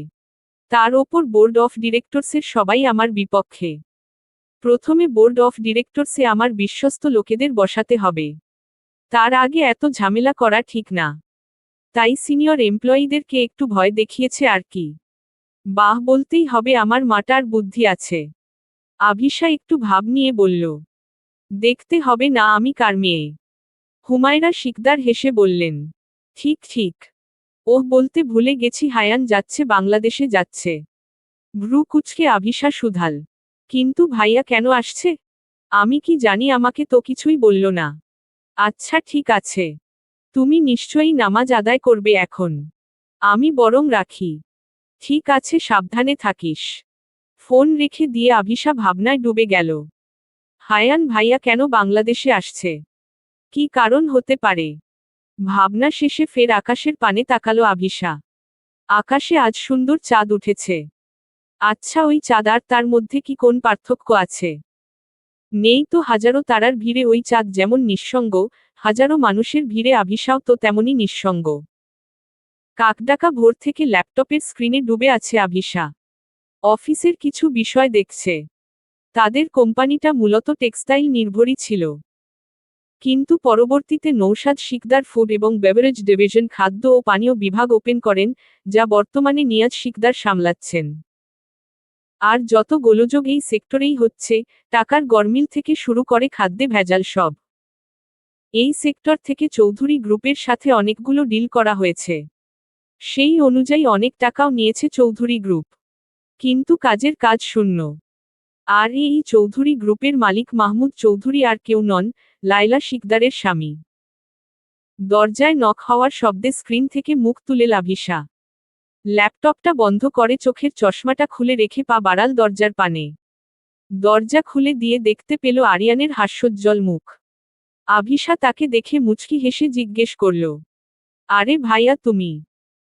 S1: তার ওপর বোর্ড অফ ডিরেক্টরসের সবাই আমার বিপক্ষে। প্রথমে বোর্ড অফ ডিরেক্টরসে আমার বিশ্বস্ত লোকেদের বসাতে হবে। তার আগে এত ঝামেলা করা ঠিক না। তাই সিনিয়র এমপ্লয়িদেরকে একটু ভয় দেখিয়েছে আর কি। বাহ, বলতেই হবে আমার মাটার বুদ্ধি আছে। আভিশা একটু ভাব নিয়ে বলল, দেখতে হবে না আমি কার মেয়ে। হুমায়রা শিকদার হেসে বললেন, ঠিক ঠিক। ওহ, বলতে ভুলে গেছি, হায়ান যাচ্ছে, বাংলাদেশে যাচ্ছে। ভ্রু কুচকে আভিশা শুধাল, কিন্তু ভাইয়া কেন আসছে? আমি কি জানি, আমাকে তো কিছুই বলল না। আচ্ছা ঠিক আছে, তুমি নিশ্চয়ই নামাজ আদায় করবে এখন। আমি বরং রাখি। ঠিক আছে, সাবধানে থাকিস। ফোন রেখে দিয়ে আভিশা ভাবনায় ডুবে গেল। হায়ান ভাইয়া কেন বাংলাদেশে আসছে? কি কারণ হতে পারে? ভাবনা শেষে ফের আকাশের পানে তাকালো আভিশা। আকাশে আজ সুন্দর চাঁদ উঠেছে। আচ্ছা, ওই চাঁদ আর তার মধ্যে কি কোন পার্থক্য আছে? নেই তো, হাজারো তারার ভিড়ে ওই চাঁদ যেমন নিঃসঙ্গ, হাজারো মানুষের ভিড়ে আভিশাও তো তেমনই নিঃসঙ্গ। কাকডাকা ভোর থেকে ল্যাপটপের স্ক্রিনে ডুবে আছে আভিশা। অফিসের কিছু বিষয় দেখছে। তাদের কোম্পানিটা মূলত টেক্সটাইল নির্ভরই ছিল। কিন্তু পরবর্তীতে নৌশাদ শিকদার ফুড এবং বেভারেজ ডিভিশন খাদ্য ও পানীয় বিভাগ ওপেন করেন, যা বর্তমানে নিয়াজ শিকদার সামলাচ্ছেন। আর যত গোলযোগ এই সেক্টরেই হচ্ছে, টাকার গরমিল থেকে শুরু করে খাদ্যে ভেজাল সব। এই সেক্টর থেকে চৌধুরী গ্রুপের সাথে অনেকগুলো ডিল করা হয়েছে। সেই অনুযায়ী অনেক টাকাও নিয়েছে চৌধুরী গ্রুপ। কিন্তু কাজের কাজ শূন্য। আর এই চৌধুরী গ্রুপের মালিক মাহমুদ চৌধুরী আর কেউ নন, লায়লা শিকদারের স্বামী। দরজায় নক হওয়ার শব্দে স্ক্রিন থেকে মুখ তুলে আভিশা। ল্যাপটপটা বন্ধ করে চোখের চশমাটা খুলে রেখে পা বাড়াল দরজার পানে। দরজা খুলে দিয়ে দেখতে পেল আরিয়ানের হাস্যোজ্জ্বল মুখ। আভিশা তাকে দেখে মুচকি হেসে জিজ্ঞেস করল, আরে ভাইয়া তুমি?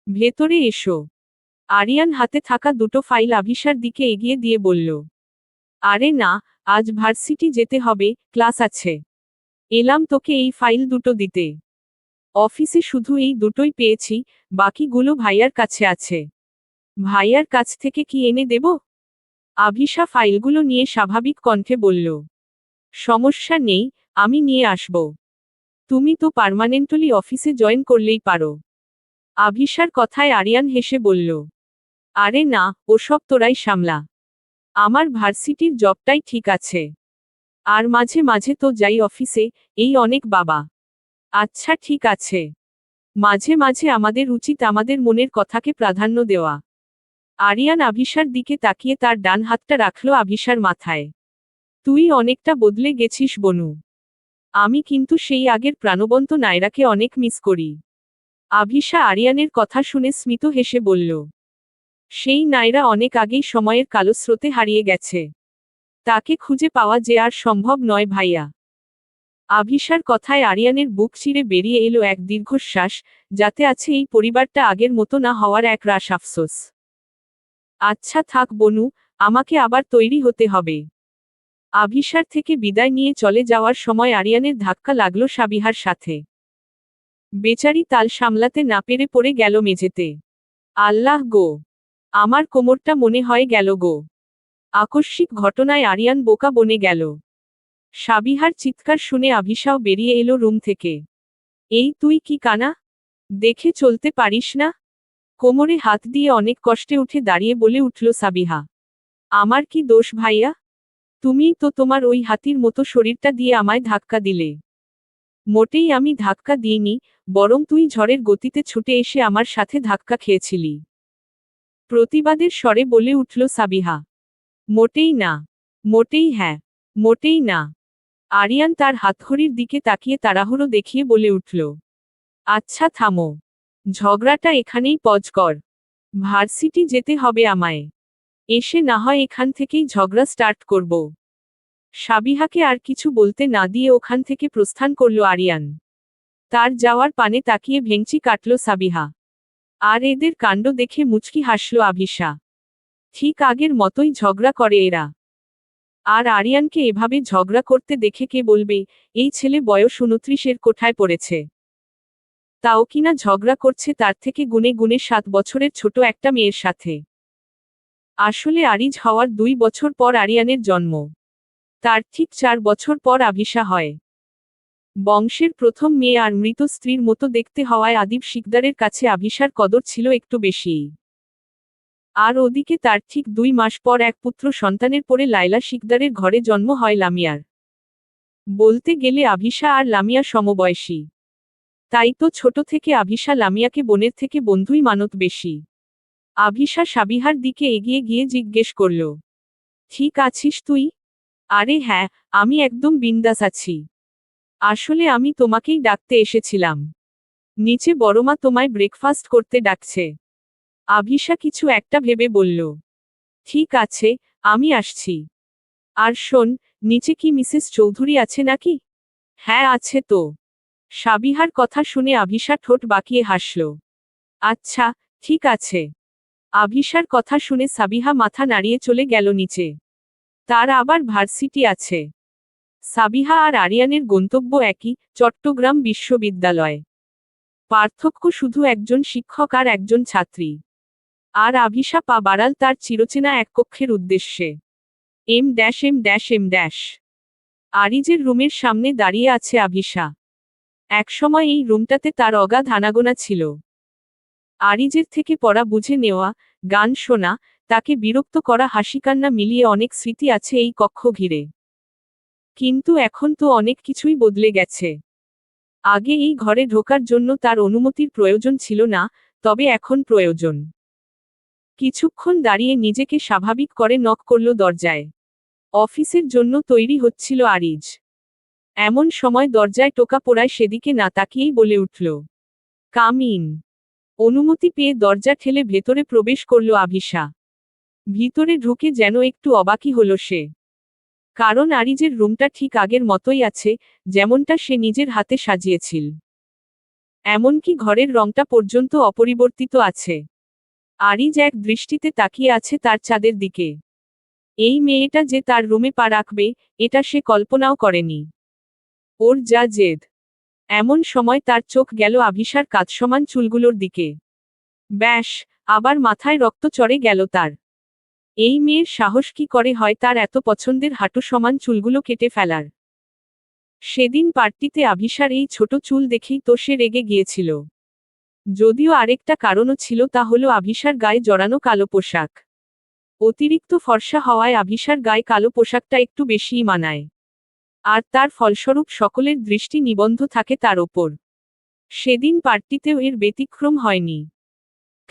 S1: ভেতরে এসো। আরিয়ান হাতে থাকা দুটো ফাইল আভিশার দিকে এগিয়ে দিয়ে বলল, আরে না, আজ ভার্সিটি যেতে হবে, ক্লাস আছে। এলাম তোকে এই ফাইল দুটো দিতে। অফিসে শুধু এই দুটোই পেয়েছি, বাকিগুলো ভাইয়ার কাছে আছে। ভাইয়ার কাছ থেকে কি এনে দেব? আভিশা ফাইলগুলো নিয়ে স্বাভাবিক কণ্ঠে বলল, সমস্যা নেই, আমি নিয়ে আসব। তুমি তো পার্মানেন্টলি অফিসে জয়েন করলেই পারো। আভিশার কথায় আরিয়ান হেসে বলল, আরে না, ওসব তোরাই সামলা। আমার ভার্সিটির জবটাই ঠিক আছে। আর মাঝে মাঝে তো যাই অফিসে, এই অনেক বাবা। আচ্ছা ঠিক আছে। মাঝে মাঝে আমাদের উচিত আমাদের মনের কথাকে প্রাধান্য দেওয়া। আরিয়ান আভিশার দিকে তাকিয়ে তার ডান হাতটা রাখল আভিশার মাথায়। তুই অনেকটা বদলে গেছিস বনু। আমি কিন্তু সেই আগের প্রাণবন্ত নায়রাকে অনেক মিস করি। আভিশা আরিয়ানের কথা শুনে স্মিত হেসে বলল, সেই নায়রা অনেক আগেই সময়ের কালো স্রোতে হারিয়ে গেছে। তাকে খুঁজে পাওয়া যে আর সম্ভব নয় ভাইয়া। আভিশার কথায় আরিয়ানের বুক চিরে বেরিয়ে এলো এক দীর্ঘশ্বাস, যাতে আছে এই পরিবারটা আগের মতো না হওয়ার এক রাশ আফসোস। আচ্ছা থাক বনু, আমাকে আবার তৈরি হতে হবে। আভিশার থেকে বিদায় নিয়ে চলে যাওয়ার সময় আরিয়ানের ধাক্কা লাগলো সাবিহার সাথে। বেচারি তাল সামলাতে না পেরে পড়ে গেল মেঝেতে। আল্লাহ গো, আমার কোমরটা মনে হয় গেল গো। আকস্মিক ঘটনায় আরিয়ান বোকা বনে গেল। সাবিহার চিৎকার শুনে আভিশাও বেরিয়ে এলো রুম থেকে। এই তুই কি কানা? দেখে চলতে পারিস না? কোমরে হাত দিয়ে অনেক কষ্টে উঠে দাঁড়িয়ে বলে উঠল সাবিহা। আমার কি দোষ ভাইয়া? তুমিই তো তোমার ওই হাতির মতো শরীরটা দিয়ে আমায় ধাক্কা দিলে। মোটেই আমি ধাক্কা দিইনি, বরং তুই ঝড়ের গতিতে ছুটে এসে আমার সাথে ধাক্কা খেয়েছিলি। প্রতিবাদের স্বরে বলে উঠল সাবিহা। মোটেই না। মোটেই হ্যাঁ। মোটেই না। আরিয়ান তার হাতঘড়ির দিকে তাকিয়ে তাড়াহুড়ো দেখিয়ে বলে উঠল। আচ্ছা থামো। ঝগড়াটা এখানেই পজ কর। ভার্সিটি যেতে হবে আমায়। এসে না হয় এখান থেকেই ঝগড়া স্টার্ট করব। সাবিহাকে আর কিছু বলতে না দিয়ে ওখান থেকে প্রস্থান করল আরিয়ান। তার যাওয়ার পানে তাকিয়ে ভেঙচি কাটল সাবিহা। আর এদের কাণ্ড দেখে মুচকি হাসল আভিশা। ঠিক আগের মতোই ঝগড়া করে এরা। আর আরিয়ানকে এভাবে ঝগড়া করতে দেখে কে বলবে, এই ছেলে বয়স 29-এর কোঠায় পড়েছে। তাও কিনা ঝগড়া করছে তার থেকে গুণে গুণে 7 বছরের ছোট একটা মেয়ের সাথে। আসলে আরিজ হওয়ার 2 বছর পর আরিয়ানের জন্ম। তার ঠিক 4 বছর পর আভিশা হয়। বংশের প্রথম মেয়ে আর মৃত স্ত্রীর মতো দেখতে হওয়ায় আদিব শিকদারের কাছে আভিশার কদর ছিল একটু বেশিই। আর ওদিকে তার ঠিক 2 মাস পর এক পুত্র সন্তানের পরে লায়লা শিকদারের ঘরে জন্ম হয় লামিয়ার। বলতে গেলে আভিশা আর লামিয়া সমবয়সী। তাই তো ছোট থেকে আভিশা লামিয়াকে বোনের থেকে বন্ধুই মানত বেশি। আভিশা সাবিহার দিকে এগিয়ে গিয়ে জিজ্ঞেস করল। ঠিক আছিস তুই? আরে হ্যাঁ, আমি একদম বিন্দাস আছি। আসলে আমি তোমাকেই ডাকতে এসেছিলাম। নিচে বড়মা তোমায় ব্রেকফাস্ট করতে ডাকছে। আভিশা কিছু একটা ভেবে বলল। ঠিক আছে, আমি আসছি। আর শোন, নিচে কি মিসেস চৌধুরী আছে নাকি? হ্যাঁ আছে তো। সাবিহার কথা শুনে আভিশা ঠোঁট বাঁকিয়ে হাসল। আচ্ছা, ঠিক আছে। আভিশার কথা শুনে সাবিহা মাথা নাড়িয়ে চলে গেল নিচে। তার আবার ভার্সিটি আছে। সাবিহা আর আরিয়ানের গন্তব্য একই, চট্টগ্রাম বিশ্ববিদ্যালয়। পার্থক্য শুধু একজন শিক্ষক আর একজন ছাত্রী। আর আভিশা পা বাড়াল তার চিরচেনা এক কক্ষের উদ্দেশ্যে। M-M-M-। আরিজের রুমের সামনে দাঁড়িয়ে আছে আভিশা। একসময় এই রুমটাতে তার অগাধ আনাগোনা ছিল। আরিজের থেকে পড়া বুঝে নেওয়া, গান শোনা, তাকে বিরক্ত করা হাসিকান্না মিলিয়ে অনেক স্মৃতি আছে এই কক্ষ ঘিরে। কিন্তু এখন তো অনেক কিছুই বদলে গেছে। আগে এই ঘরে ঢোকার জন্য তার অনুমতির প্রয়োজন ছিল না, তবে এখন প্রয়োজন। কিছুক্ষণ দাঁড়িয়ে নিজেকে স্বাভাবিক করে নক করল দরজায়। অফিসের জন্য তৈরি হচ্ছিল আরিজ। এমন সময় দরজায় টোকা পড়ায় সেদিকে না তাকিয়েই বলে উঠল। Come in. অনুমতি পেয়ে দরজা ঠেলে ভেতরে প্রবেশ করল আভিশা। ভিতরে ঢুকে যেন একটু অবাকই হল সে। কারণ আরিজের রুমটা ঠিক আগের মতোই আছে, যেমনটা সে নিজের হাতে সাজিয়েছিল। এমনকি ঘরের রংটা পর্যন্ত অপরিবর্তিত আছে। আরিজ এক দৃষ্টিতে তাকিয়ে আছে তার চাঁদের দিকে। এই মেয়েটা যে তার রুমে পা রাখবে, এটা সে কল্পনাও করেনি। ওর যা জেদ! এমন সময় তার চোখ গেল আভিশার কাঁধসমান চুলগুলোর দিকে। ব্যাস, আবার মাথায় রক্ত চড়ে গেল তার। এই মেয়ের সাহস কি করে হয় তার এত পছন্দের হাঁটু সমান চুলগুলো কেটে ফেলার। সেদিন পার্টিতে আভিশার এই ছোট চুল দেখেই তো সে রেগে গিয়েছিল। যদিও আরেকটা কারণও ছিল, তা হলো আভিশার গায়ে জড়ানো কালো পোশাক। অতিরিক্ত ফর্সা হওয়ায় আভিশার গায়ে কালো পোশাকটা একটু বেশিই মানায়। আর তার ফলস্বরূপ সকলের দৃষ্টি নিবদ্ধ থাকে তার ওপর। সেদিন পার্টিতেও এর ব্যতিক্রম হয়নি।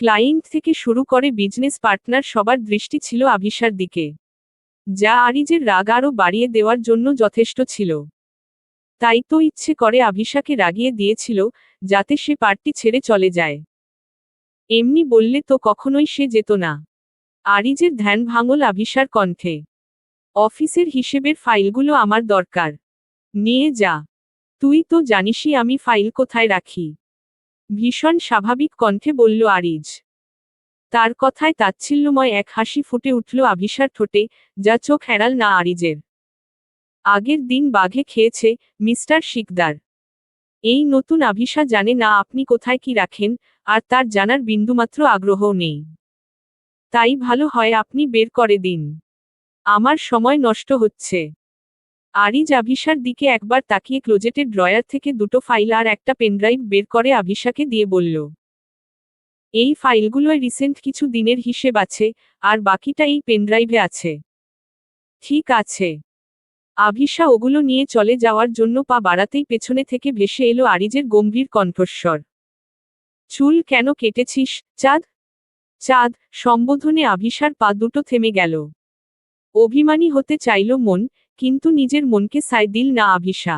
S1: ক্লায়েন্ট থেকে শুরু করে বিজনেস পার্টনার সবার দৃষ্টি ছিল আভিশার দিকে। যা আরিজের রাগ আরও বাড়িয়ে দেওয়ার জন্য যথেষ্ট ছিল। তাই তো ইচ্ছে করে আভিশাকে রাগিয়ে দিয়েছিল, যাতে সে পার্টি ছেড়ে চলে যায়। এমনি বললে তো কখনোই সে যেত না। আরিজের ধ্যান ভাঙল আভিশার কণ্ঠে। অফিসের হিসেবের ফাইলগুলো আমার দরকার। নিয়ে যা। তুই তো জানিসই আমি ফাইল কোথায় রাখি। ভীষণ স্বাভাবিক কণ্ঠে বলল আরিজ। তার কথায় তাচ্ছিল্যময় এক হাসি ফুটে উঠল আভিশার ঠোঁটে, যা চোখ এড়াল না আরিজের। আগের দিন বাঘে খেয়েছে, মিস্টার শিকদার। এই নতুন আভিশা জানে না আপনি কোথায় কি রাখেন, আর তার জানার বিন্দুমাত্র আগ্রহও নেই। তাই ভালো হয় আপনি বের করে দিন। আমার সময় নষ্ট হচ্ছে। আরিজ আভিশার দিকে একবার তাকিয়ে ক্লোজেটের ড্রয়ার থেকে দুটো ফাইল আর একটা পেনড্রাইভ বের করে আভিশাকে দিয়ে বলল, এই ফাইলগুলোয় রিসেন্ট কিছু দিনের হিসেব আছে, আর বাকিটা এই পেনড্রাইভে আছে। ঠিক আছে। আভিশা ওগুলো নিয়ে চলে যাওয়ার জন্য পা বাড়াতেই পেছনে থেকে ভেসে এলো আরিজের গম্ভীর কণ্ঠস্বর। চুল কেন কেটেছিস, চাঁদ? চাঁদ সম্বোধনে আভিশার পা দুটো থেমে গেল। অভিমানী হতে চাইল মন, কিন্তু নিজের মনকে সায় দিল না আভিশা।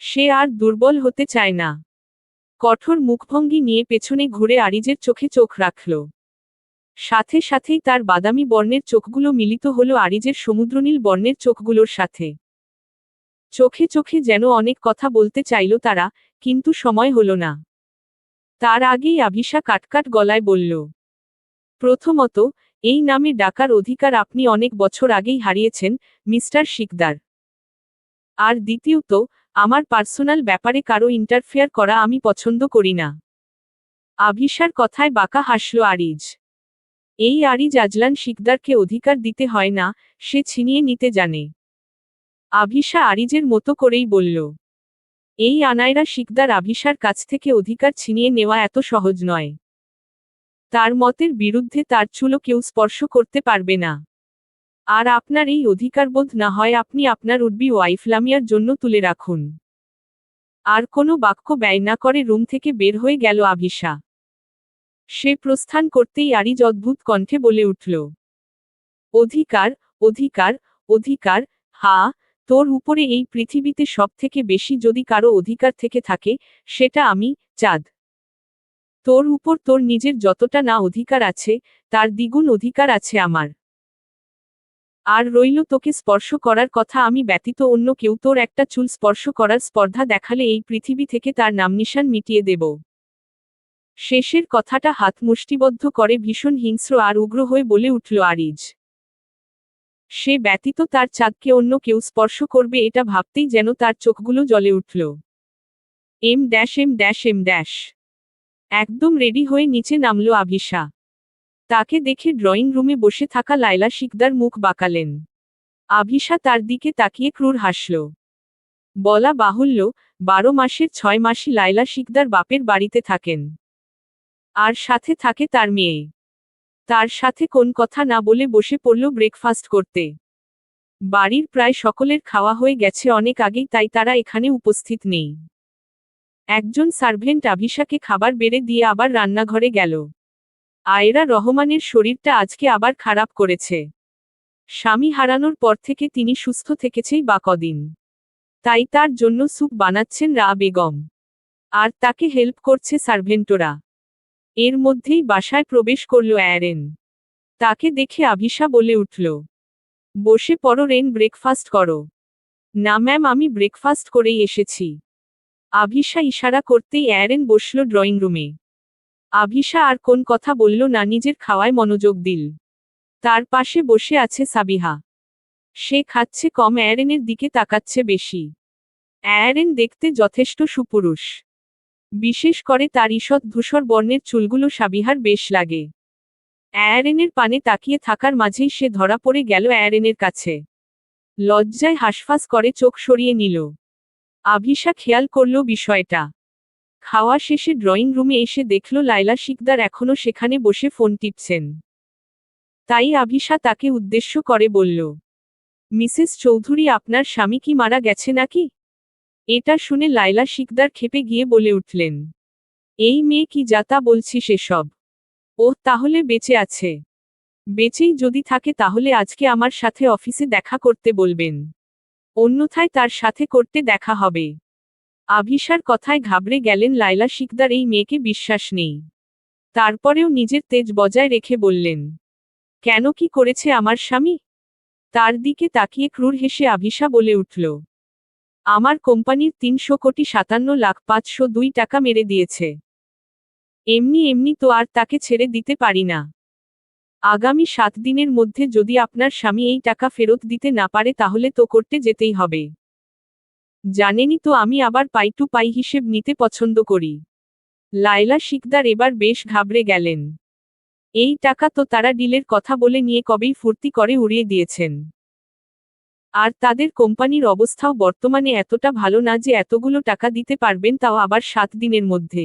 S1: সে আর দুর্বল হতে চায় না। কঠোর মুখভঙ্গি নিয়ে পেছনে ঘুরে আরিজের চোখে চোখ রাখল। সাথে সাথেই তার বাদামি বর্ণের চোখগুলো মিলিত হলো আরিজের সমুদ্রনীল বর্ণের চোখগুলোর সাথে। চোখে চোখে যেন অনেক কথা বলতে চাইল তারা, কিন্তু সময় হলো না। তার আগেই আভিশা কাটকাট গলায় বলল, প্রথমত, এই নামে ডাকার অধিকার আপনি অনেক বছর আগেই হারিয়েছেন, মিস্টার শিকদার। আর দ্বিতীয়ত, আমার পার্সোনাল ব্যাপারে কারো ইন্টারফেয়ার করা আমি পছন্দ করি না। আভিশার কথায় বাঁকা হাসল আরিজ। এই আরিজ আজলান শিকদারকে অধিকার দিতে হয় না, সে ছিনিয়ে নিতে জানে। আভিশা আরিজের মতো করেই বলল, এই আনায়রা শিকদার আভিশার কাছ থেকে অধিকার ছিনিয়ে নেওয়া এত সহজ নয়। তার মতের বিরুদ্ধে তার চুলও কেউ স্পর্শ করতে পারবে না। আর আপনার এই অধিকারবোধ না হয় আপনি আপনার উডবি ওয়াইফ লামিয়ার জন্য তুলে রাখুন। আর কোনো বাক্য ব্যয় না করে রুম থেকে বের হয়ে গেল আভিশা। সে প্রস্থান করতেই আরিজ অদ্ভুত কণ্ঠে বলে উঠল, অধিকার, অধিকার, অধিকার, হ্যাঁ, তোর উপরে এই পৃথিবীতে সব থেকে বেশি যদি কারো অধিকার থেকে থাকে, সেটা আমি, চাঁদ। তোর উপর তোর নিজের যতটা না অধিকার আছে, তার দ্বিগুণ অধিকার আছে আমার। আর রইল তোকে স্পর্শ করার কথা, আমি ব্যতীত অন্য কেউ তোর একটা চুল স্পর্শ করার স্পর্ধা দেখালে এই পৃথিবী থেকে তার নামনিশান মিটিয়ে দেব। শেষের কথাটা হাত মুষ্টিবদ্ধ করে ভীষণ হিংস্র আর উগ্র হয়ে বলে উঠল আরিজ। সে ব্যতীত তার চাঁদকে অন্য কেউ স্পর্শ করবে এটা ভাবতেই যেন তার চোখগুলো জ্বলে উঠল। Em dash em dash em dash. একদম রেডি হয়ে নিচে নামল আভিশা। তাকে দেখে ড্রয়িং রুমে বসে থাকা লায়লা শিকদার মুখ বাঁকালেন। আভিশা তার দিকে তাকিয়ে ক্রূর হাসল। বলা বাহুল্য, 12 মাসের 6 মাসই লায়লা শিকদার বাপের বাড়িতে থাকেন। আর সাথে থাকে তার মেয়ে। তার সাথে কোন কথা না বলে বসে পড়ল ব্রেকফাস্ট করতে। বাড়ির প্রায় সকলের খাওয়া হয়ে গেছে অনেক আগেই, তাই তারা এখানে উপস্থিত নেই। একজন সার্ভেন্ট আভিশাকে খাবার বেড়ে দিয়ে আবার রান্নাঘরে গেল। আয়রা রহমানের শরীরটা আজকে আবার খারাপ করেছে। স্বামী হারানোর পর থেকে তিনি সুস্থ থেকেছেই বা কদিন। তাই তার জন্য স্যুপ বানাচ্ছেন রা বেগম। আর তাকে হেল্প করছে সার্ভেন্টরা। এর মধ্যেই বাসায় প্রবেশ করল অ্যারেন। তাকে দেখে আভিশা বলে উঠল, বসে পড়ো রেন, ব্রেকফাস্ট করো। না ম্যাম, আমি ব্রেকফাস্ট করেই এসেছি। আভিশা ইশারা করতেই অ্যারেন বসল ড্রয়িং রুমে। আভিশা আর কোন কথা বলল না, নিজের খাওয়ায় মনোযোগ দিল। তার পাশে বসে আছে সাবিহা। সে খাচ্ছে কম, অ্যারেনের দিকে তাকাচ্ছে বেশি। অ্যারেন দেখতে যথেষ্ট সুপুরুষ। বিশেষ করে তার ঈষৎ ধূসর বর্ণের চুলগুলো সাবিহার বেশ লাগে। অ্যারেনের পানে তাকিয়ে থাকার মাঝেই সে ধরা পড়ে গেল অ্যারেনের কাছে। লজ্জায় হাঁসফাঁস করে চোখ সরিয়ে নিল। আভিশা খেয়াল করল বিষয়টা। খাওয়া শেষে ড্রয়িং রুমে এসে দেখল লায়লা শিকদার এখনো সেখানে বসে ফোন টিপছেন। তাই আভিশা তাকে উদ্দেশ্য করে বলল, মিসেস চৌধুরী, আপনার স্বামী কি মারা গেছে নাকি? এটা শুনে লায়লা শিকদার ক্ষেপে গিয়ে বলে উঠলেন, এই মেয়ে কি যা তা বলছি সেসব। ওহ, তাহলে বেঁচে আছে? বেঁচেই যদি থাকে তাহলে আজকে আমার সাথে অফিসে দেখা করতে বলবেন। অন্যথায় তার সাথে করতে দেখা হবে। আভিশার কথায় ঘাবড়ে গেলেন লায়লা শিকদার। এই মেয়েকে বিশ্বাস নেই। তারপরেও নিজের তেজ বজায় রেখে বললেন, কেন, কি করেছে আমার স্বামী? তার দিকে তাকিয়ে ক্রূর হেসে আভিশা বলে উঠল, আমার কোম্পানির 300,57,05,02 টাকা মেরে দিয়েছে। এমনি এমনি তো আর তাকে ছেড়ে দিতে পারি না। আগামী 7 দিনের মধ্যে যদি আপনার স্বামী এই টাকা ফেরত দিতে না পারে তাহলে তো করতে যেতেই হবে। জানেনই তো আমি আবার পাই টু পাই হিসেব নিতে পছন্দ করি। লায়লা শিকদার এবার বেশ ঘাবড়ে গেলেন। এই টাকা তো তারা ডিলের কথা বলে নিয়ে কবেই ফুর্তি করে উড়িয়ে দিয়েছেন। আর তাদের কোম্পানির অবস্থাও বর্তমানে এতটা ভালো না যে এতগুলো টাকা দিতে পারবেন, তাও আবার 7 দিনের মধ্যে।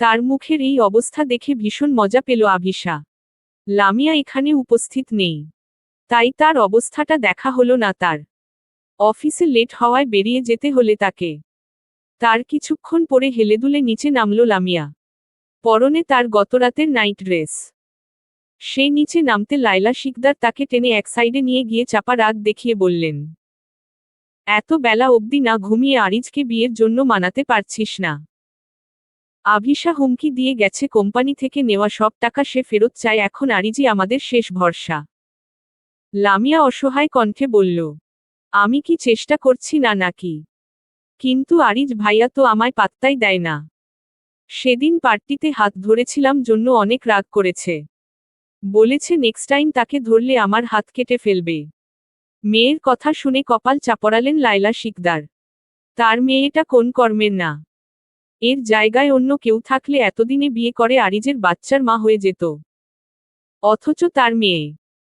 S1: তার মুখের এই অবস্থা দেখে ভীষণ মজা পেল আভিশা। লামিয়া এখানে উপস্থিত নেই, তাই তার অবস্থাটা দেখা হলো না তার। অফিসে লেট হওয়ায় বেরিয়ে যেতে হলে তাকে। তার কিছুক্ষণ পরে হেলেদুলে নিচে নামল লামিয়া। পরনে তার গতরাতের নাইট ড্রেস। সেই নিচে নামতে লায়লা শিকদার তাকে টেনে এক সাইডে নিয়ে গিয়ে চাপা রাগ দেখিয়ে বললেন, এত বেলা অবধি না ঘুমিয়ে আরিজকে বিয়ের জন্য মানাতে পারছিস না? আভিশা হুমকি দিয়ে গেছে কোম্পানি থেকে নেওয়া সব টাকা সে ফেরত চায়, এখন আরিজই আমাদের শেষ ভরসা। লামিয়া অসহায় কণ্ঠে বলল, আমি কি চেষ্টা করছি না নাকি? কিন্তু আরিজ ভাইয়া তো আমায় পাত্তাই দেয় না। সেদিন পার্টিতে হাত ধরেছিলাম জন্য অনেক রাগ করেছে। বলেছে নেক্সট টাইম তাকে ধরলে আমার হাত কেটে ফেলবে। মেয়ের কথা শুনে কপাল চাপড়ালেন লায়লা শিকদার। তার মেয়েটা কোন কর্মের না? এর জায়গায় অন্য কেউ থাকলে এতদিনে বিয়ে করে আরিজের বাচ্চার মা হয়ে যেত। অথচ তার মেয়ে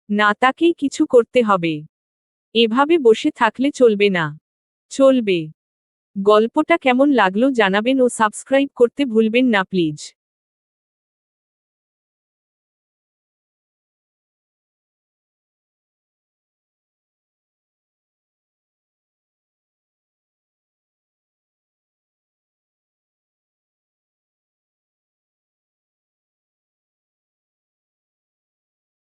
S1: না, তাকেই কিছু করতে হবে। এভাবে বসে থাকলে চলবে না। চলবে। গল্পটা কেমন লাগলো জানাবেন ও সাবস্ক্রাইব করতে ভুলবেন না প্লিজ।